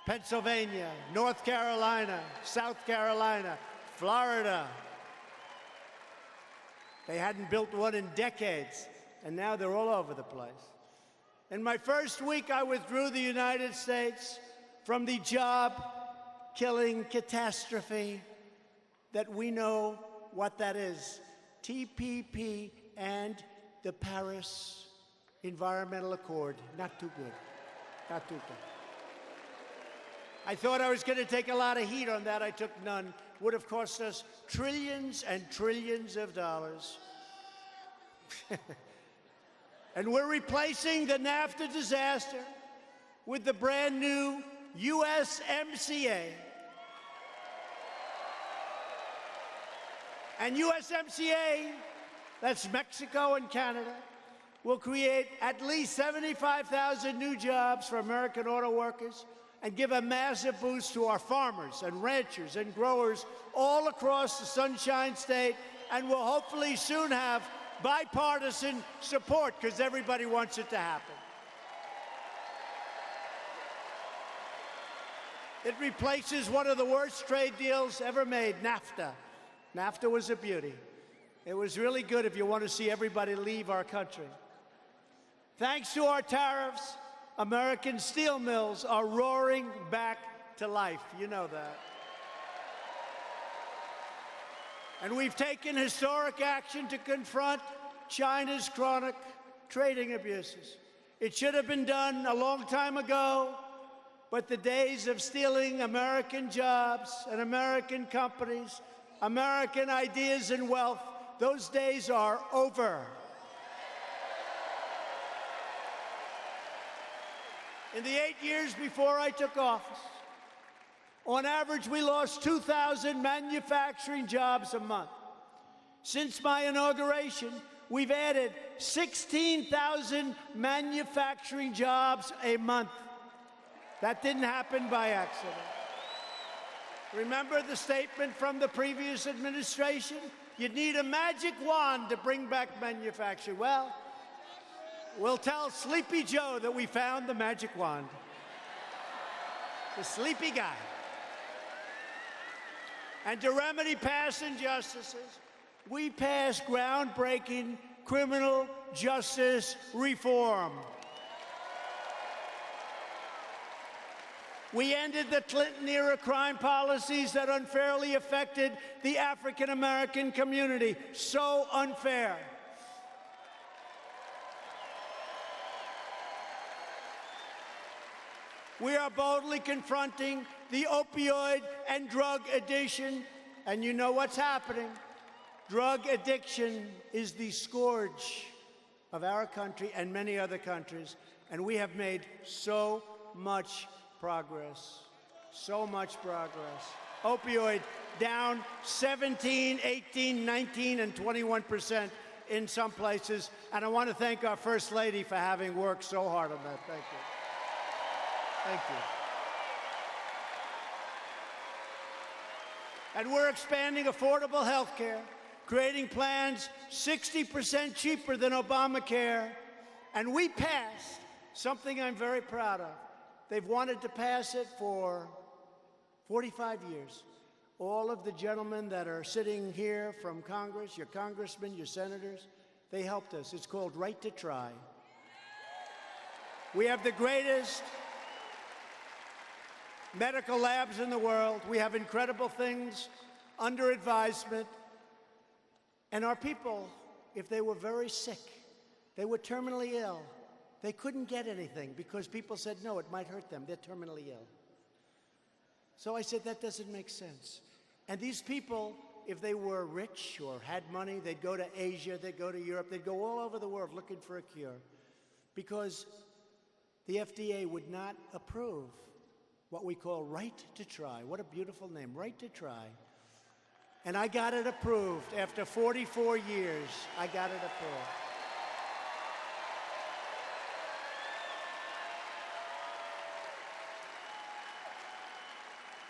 Pennsylvania, North Carolina, South Carolina, Florida. They hadn't built one in decades, and now they're all over the place. In my first week, I withdrew the United States from the job-killing catastrophe that we know what that is, TPP and the Paris Environmental Accord. Not too good. Not too good. I thought I was going to take a lot of heat on that. I took none. Would have cost us trillions and trillions of dollars. And we're replacing the NAFTA disaster with the brand new USMCA. And USMCA, that's Mexico and Canada, will create at least 75,000 new jobs for American auto workers and give a massive boost to our farmers and ranchers and growers all across the Sunshine State, and will hopefully soon have bipartisan support because everybody wants it to happen. It replaces one of the worst trade deals ever made, NAFTA. NAFTA was a beauty. It was really good if you want to see everybody leave our country. Thanks to our tariffs, American steel mills are roaring back to life. You know that. And we've taken historic action to confront China's chronic trading abuses. It should have been done a long time ago, but the days of stealing American jobs and American companies, American ideas and wealth, those days are over. In the 8 years before I took office, on average, we lost 2,000 manufacturing jobs a month. Since my inauguration, we've added 16,000 manufacturing jobs a month. That didn't happen by accident. Remember the statement from the previous administration? You'd need a magic wand to bring back manufacturing. Well, we'll tell Sleepy Joe that we found the magic wand. The sleepy guy. And to remedy past injustices, we passed groundbreaking criminal justice reform. We ended the Clinton-era crime policies that unfairly affected the African-American community. So unfair. We are boldly confronting the opioid and drug addiction, and you know what's happening. Drug addiction is the scourge of our country and many other countries, and we have made so much progress. So much progress. Opioid down 17, 18, 19, and 21% in some places, and I want to thank our First Lady for having worked so hard on that. Thank you. Thank you. And we're expanding affordable health care, creating plans 60% cheaper than Obamacare. And we passed something I'm very proud of. They've wanted to pass it for 45 years. All of the gentlemen that are sitting here from Congress, your congressmen, your senators, they helped us. It's called Right to Try. We have the greatest medical labs in the world. We have incredible things under advisement. And our people, if they were very sick, they were terminally ill, they couldn't get anything because people said, no, it might hurt them. They're terminally ill. So I said, that doesn't make sense. And these people, if they were rich or had money, they'd go to Asia, they'd go to Europe, they'd go all over the world looking for a cure because the FDA would not approve what we call Right to Try. What a beautiful name, Right to Try. And I got it approved. After 44 years, I got it approved.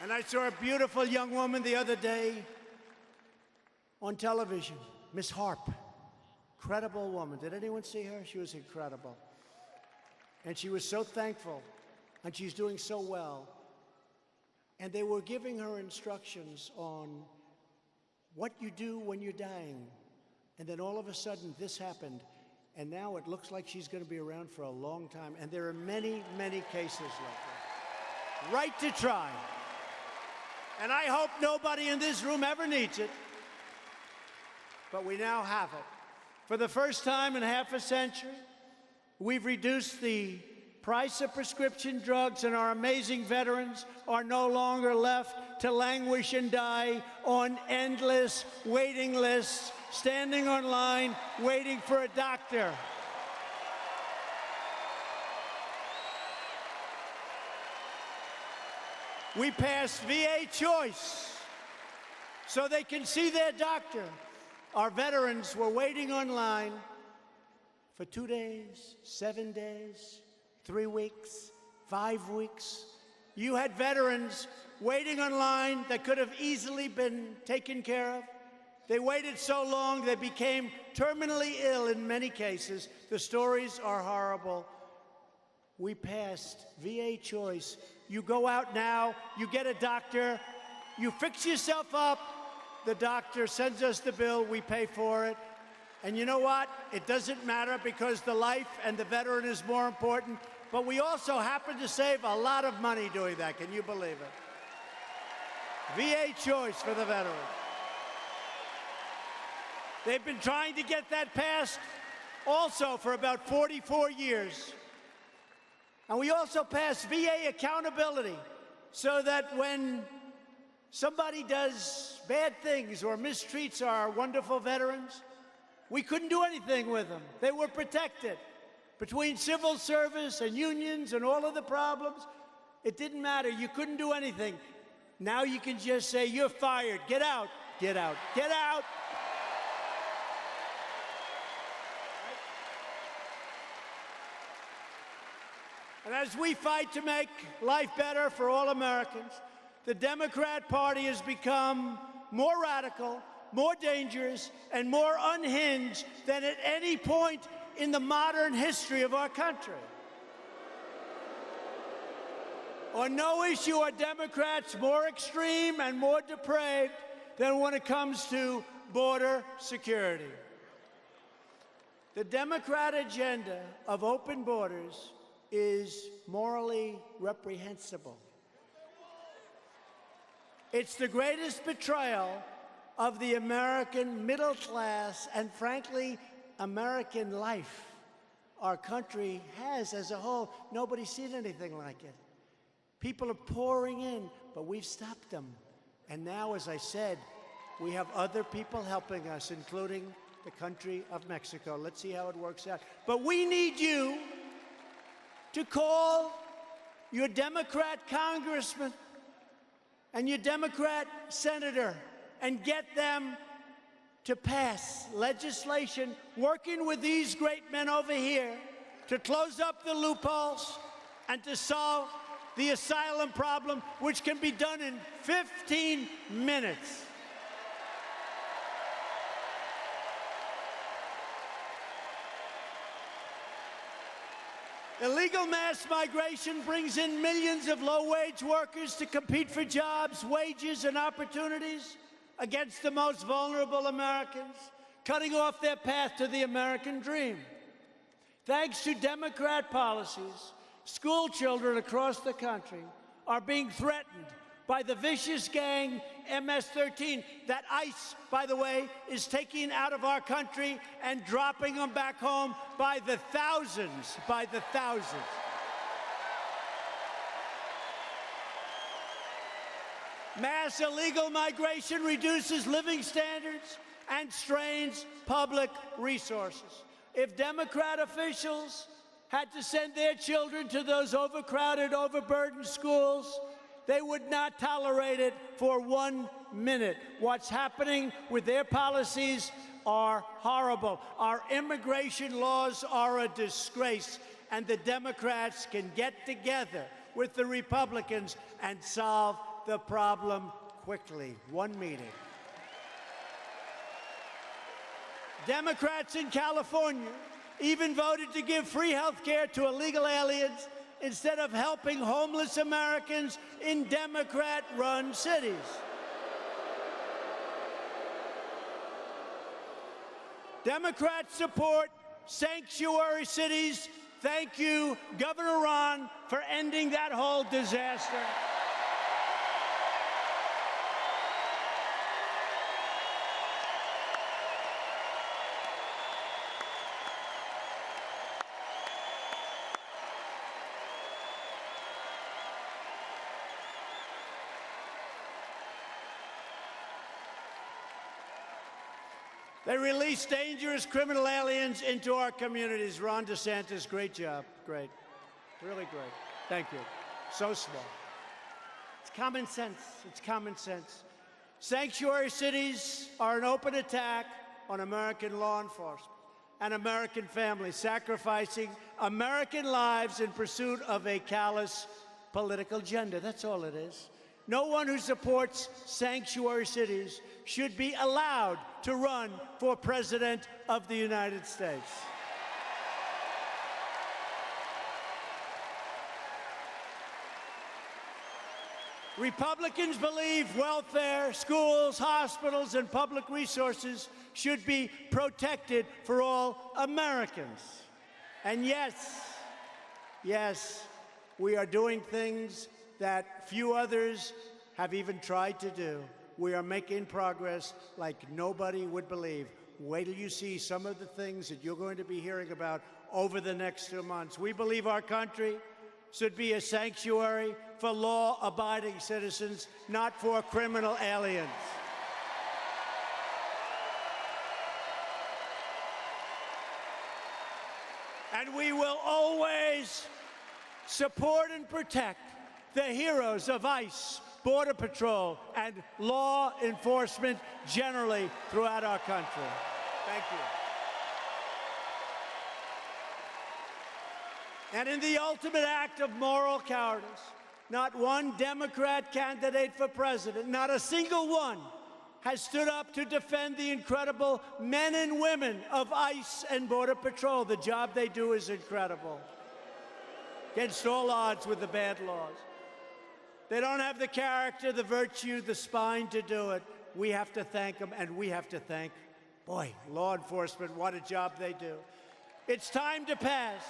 And I saw a beautiful young woman the other day on television, Miss Harp. Incredible woman. Did anyone see her? She was incredible. And she was so thankful. And she's doing so well. And they were giving her instructions on what you do when you're dying. And then all of a sudden, this happened. And now it looks like she's going to be around for a long time. And there are many, many cases like that. Right to Try. And I hope nobody in this room ever needs it. But we now have it. For the first time in half a century, we've reduced the price of prescription drugs, and our amazing veterans are no longer left to languish and die on endless waiting lists, standing online, waiting for a doctor. We passed VA Choice so they can see their doctor. Our veterans were waiting online for 2 days, 7 days, 3 weeks, 5 weeks. You had veterans waiting online that could have easily been taken care of. They waited so long, they became terminally ill in many cases. The stories are horrible. We passed VA Choice. You go out now, you get a doctor, you fix yourself up, the doctor sends us the bill, we pay for it. And you know what? It doesn't matter because the life and the veteran is more important. But we also happen to save a lot of money doing that. Can you believe it? VA Choice for the veteran. They've been trying to get that passed also for about 44 years. And we also passed VA accountability so that when somebody does bad things or mistreats our wonderful veterans, we couldn't do anything with them. They were protected. Between civil service and unions and all of the problems, it didn't matter. You couldn't do anything. Now you can just say, you're fired. Get out, get out, get out. And as we fight to make life better for all Americans, the Democrat Party has become more radical, more dangerous, and more unhinged than at any point in the modern history of our country. On no issue are Democrats more extreme and more depraved than when it comes to border security. The Democrat agenda of open borders is morally reprehensible. It's the greatest betrayal of the American middle class and, frankly, American life our country has as a whole. Nobody's seen anything like it. People are pouring in, but we've stopped them. And now, as I said, we have other people helping us, including the country of Mexico. Let's see how it works out. But we need you to call your Democrat congressman and your Democrat senator and get them to pass legislation working with these great men over here to close up the loopholes and to solve the asylum problem, which can be done in 15 minutes. Illegal mass migration brings in millions of low-wage workers to compete for jobs, wages, and opportunities against the most vulnerable Americans, cutting off their path to the American dream. Thanks to Democrat policies, school children across the country are being threatened by the vicious gang MS-13 that ICE, by the way, is taking out of our country and dropping them back home by the thousands, by the thousands. Mass illegal migration reduces living standards and strains public resources. If Democrat officials had to send their children to those overcrowded, overburdened schools, they would not tolerate it for 1 minute. What's happening with their policies are horrible. Our immigration laws are a disgrace, and the Democrats can get together with the Republicans and solve the problem quickly. One meeting. Democrats in California even voted to give free health care to illegal aliens instead of helping homeless Americans in Democrat-run cities. Democrats support sanctuary cities. Thank you, Governor Ron, for ending that whole disaster. They release dangerous criminal aliens into our communities. Ron DeSantis, great job. Great. Really great. Thank you. So small. It's common sense. It's common sense. Sanctuary cities are an open attack on American law enforcement and American families, sacrificing American lives in pursuit of a callous political agenda. That's all it is. No one who supports sanctuary cities should be allowed to run for President of the United States. Republicans believe welfare, schools, hospitals, and public resources should be protected for all Americans. And yes, we are doing things that few others have even tried to do. We are making progress like nobody would believe. Wait till you see some of the things that you're going to be hearing about over the next 2 months. We believe our country should be a sanctuary for law-abiding citizens, not for criminal aliens. And we will always support and protect the heroes of ICE, Border Patrol, and law enforcement generally throughout our country. Thank you. And in the ultimate act of moral cowardice, not one Democrat candidate for president, not a single one, has stood up to defend the incredible men and women of ICE and Border Patrol. The job they do is incredible, against all odds with the bad laws. They don't have the character, the virtue, the spine to do it. We have to thank them, and we have to thank, boy, law enforcement, what a job they do. It's time to pass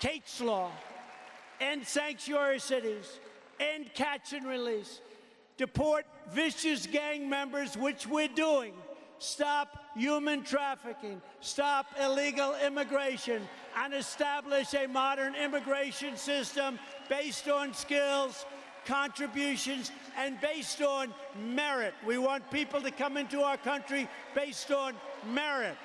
Kate's Law, end sanctuary cities, end catch and release, deport vicious gang members, which we're doing, stop human trafficking, stop illegal immigration, and establish a modern immigration system based on skills, contributions, and based on merit. We want people to come into our country based on merit.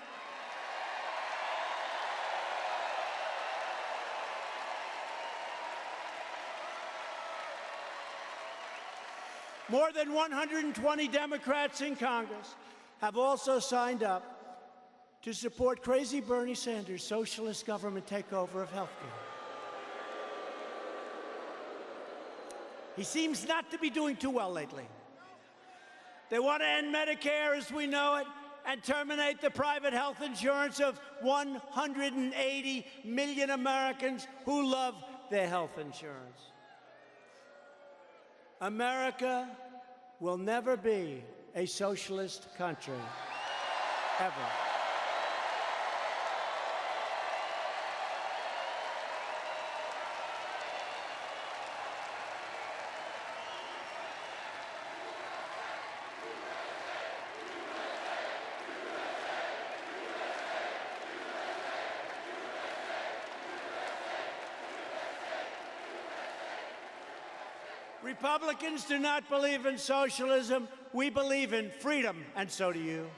More than 120 Democrats in Congress have also signed up to support crazy Bernie Sanders' socialist government takeover of health care. He seems not to be doing too well lately. They want to end Medicare as we know it and terminate the private health insurance of 180 million Americans who love their health insurance. America will never be a socialist country, ever. Republicans do not believe in socialism. We believe in freedom, and so do you.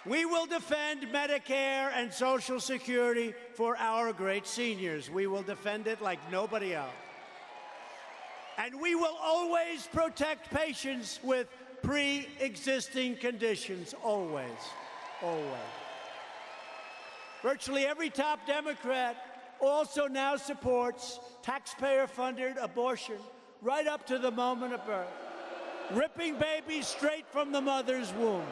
We will defend Medicare and Social Security for our great seniors. We will defend it like nobody else. And we will always protect patients with pre-existing conditions, always, always. Virtually every top Democrat also now supports taxpayer-funded abortion right up to the moment of birth, ripping babies straight from the mother's womb.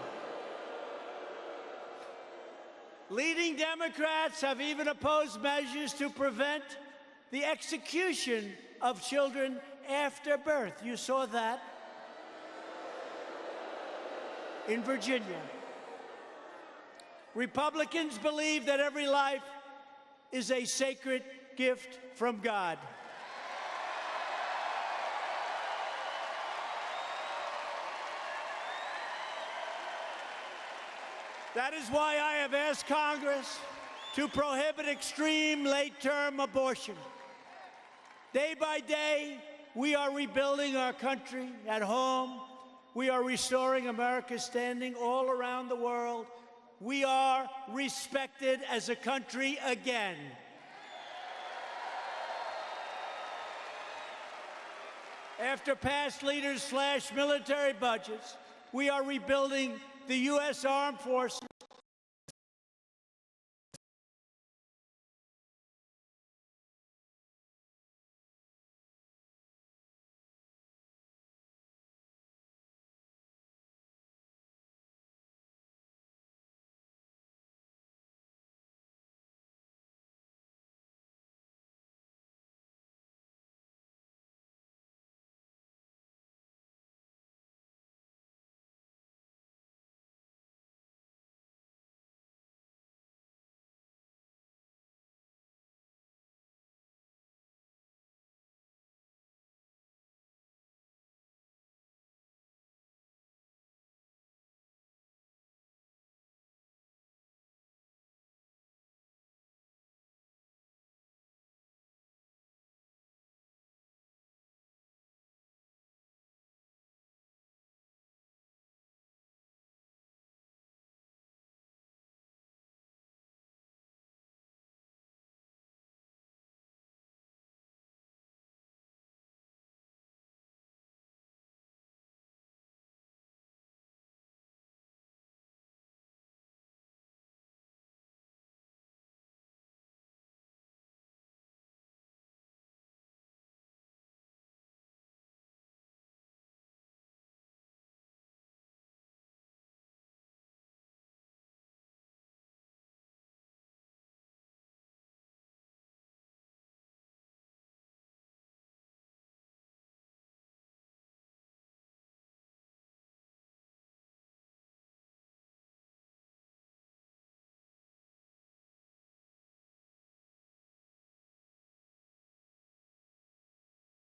Leading Democrats have even opposed measures to prevent the execution of children after birth. You saw that in Virginia. Republicans believe that every life is a sacred gift from God. That is why I have asked Congress to prohibit extreme late-term abortion. Day by day, we are rebuilding our country at home. We are restoring America's standing all around the world. We are respected as a country again. After past leaders slashed military budgets, we are rebuilding the U.S. Armed Forces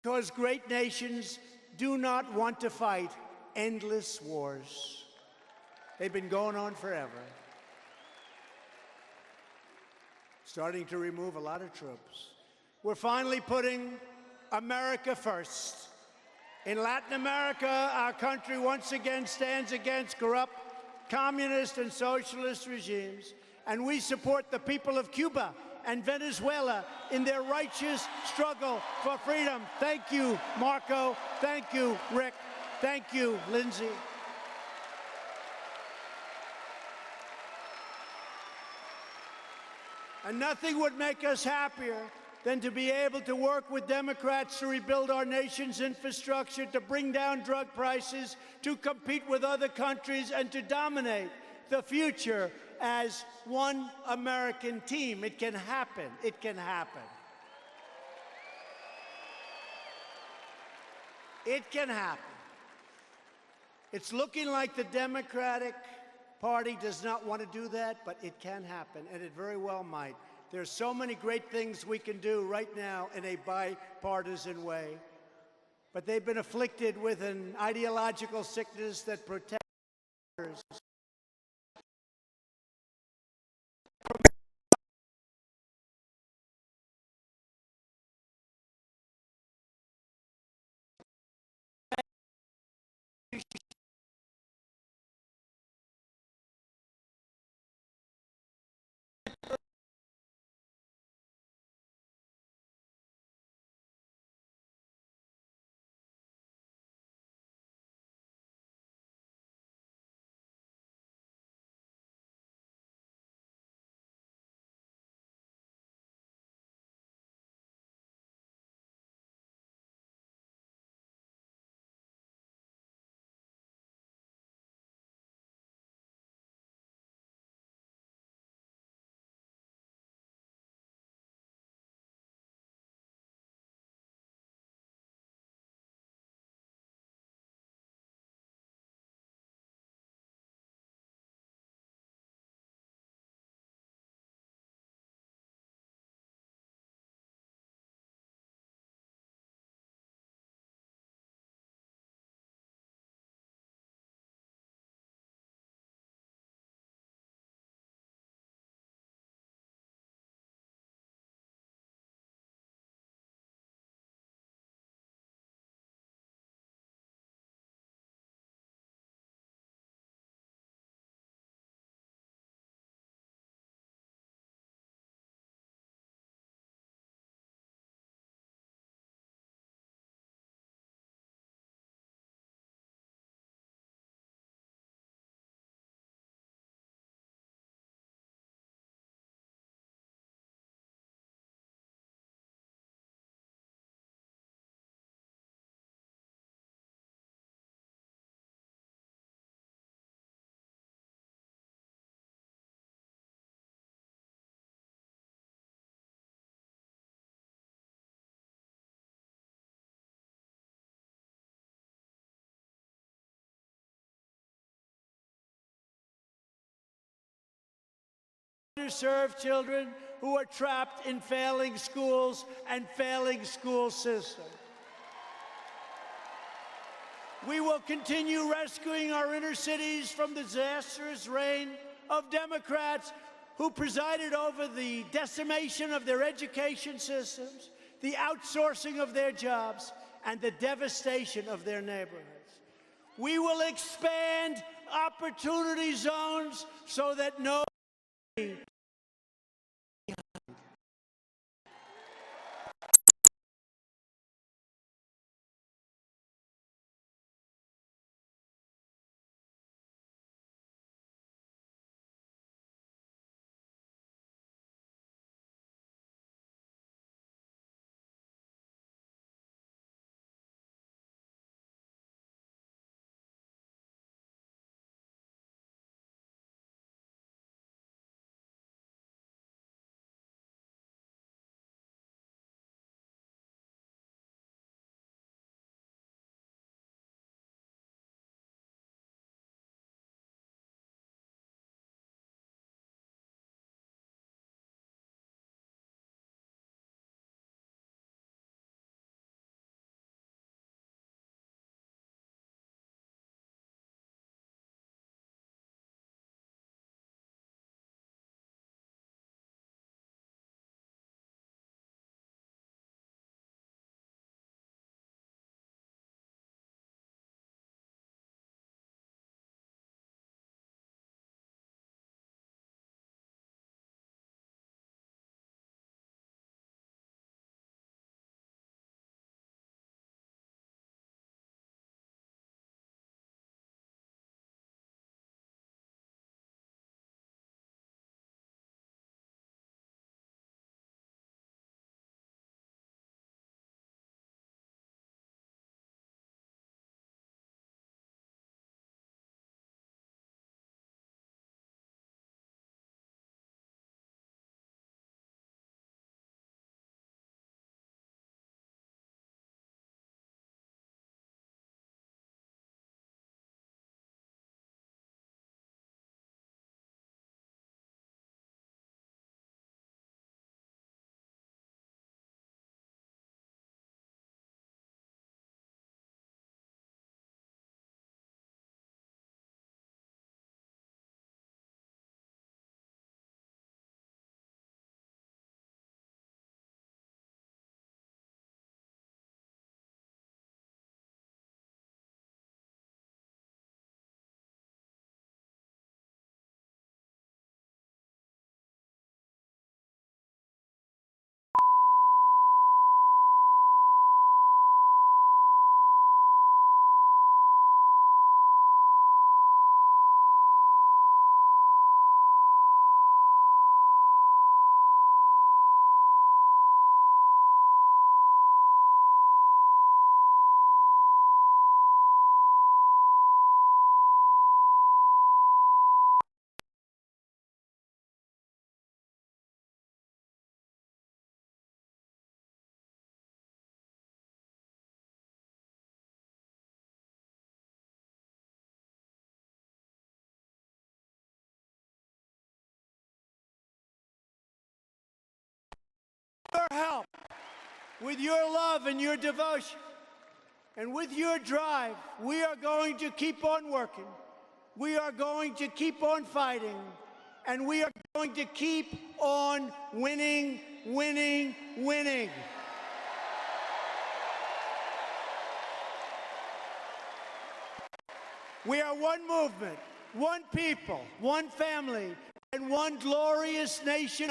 Because great nations do not want to fight endless wars. They've been going on forever. Starting to remove a lot of troops. We're finally putting America first. In Latin America, our country once again stands against corrupt communist and socialist regimes, and we support the people of Cuba and Venezuela in their righteous struggle for freedom. Thank you, Marco. Thank you, Rick. Thank you, Lindsay. And nothing would make us happier than to be able to work with Democrats to rebuild our nation's infrastructure, to bring down drug prices, to compete with other countries, and to dominate the future as one American team. It can happen. It can happen. It can happen. It's looking like the Democratic Party does not want to do that, but it can happen, and it very well might. There's so many great things we can do right now in a bipartisan way, but they've been afflicted with an ideological sickness that protects others. Underserved children who are trapped in failing schools and failing school systems. We will continue rescuing our inner cities from the disastrous reign of Democrats who presided over the decimation of their education systems, the outsourcing of their jobs, and the devastation of their neighborhoods. We will expand opportunity zones so that no your help, with your love and your devotion, and with your drive, we are going to keep on working. We are going to keep on fighting. And we are going to keep on winning, winning, winning. We are one movement, one people, one family, and one glorious nation.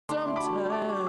Sometimes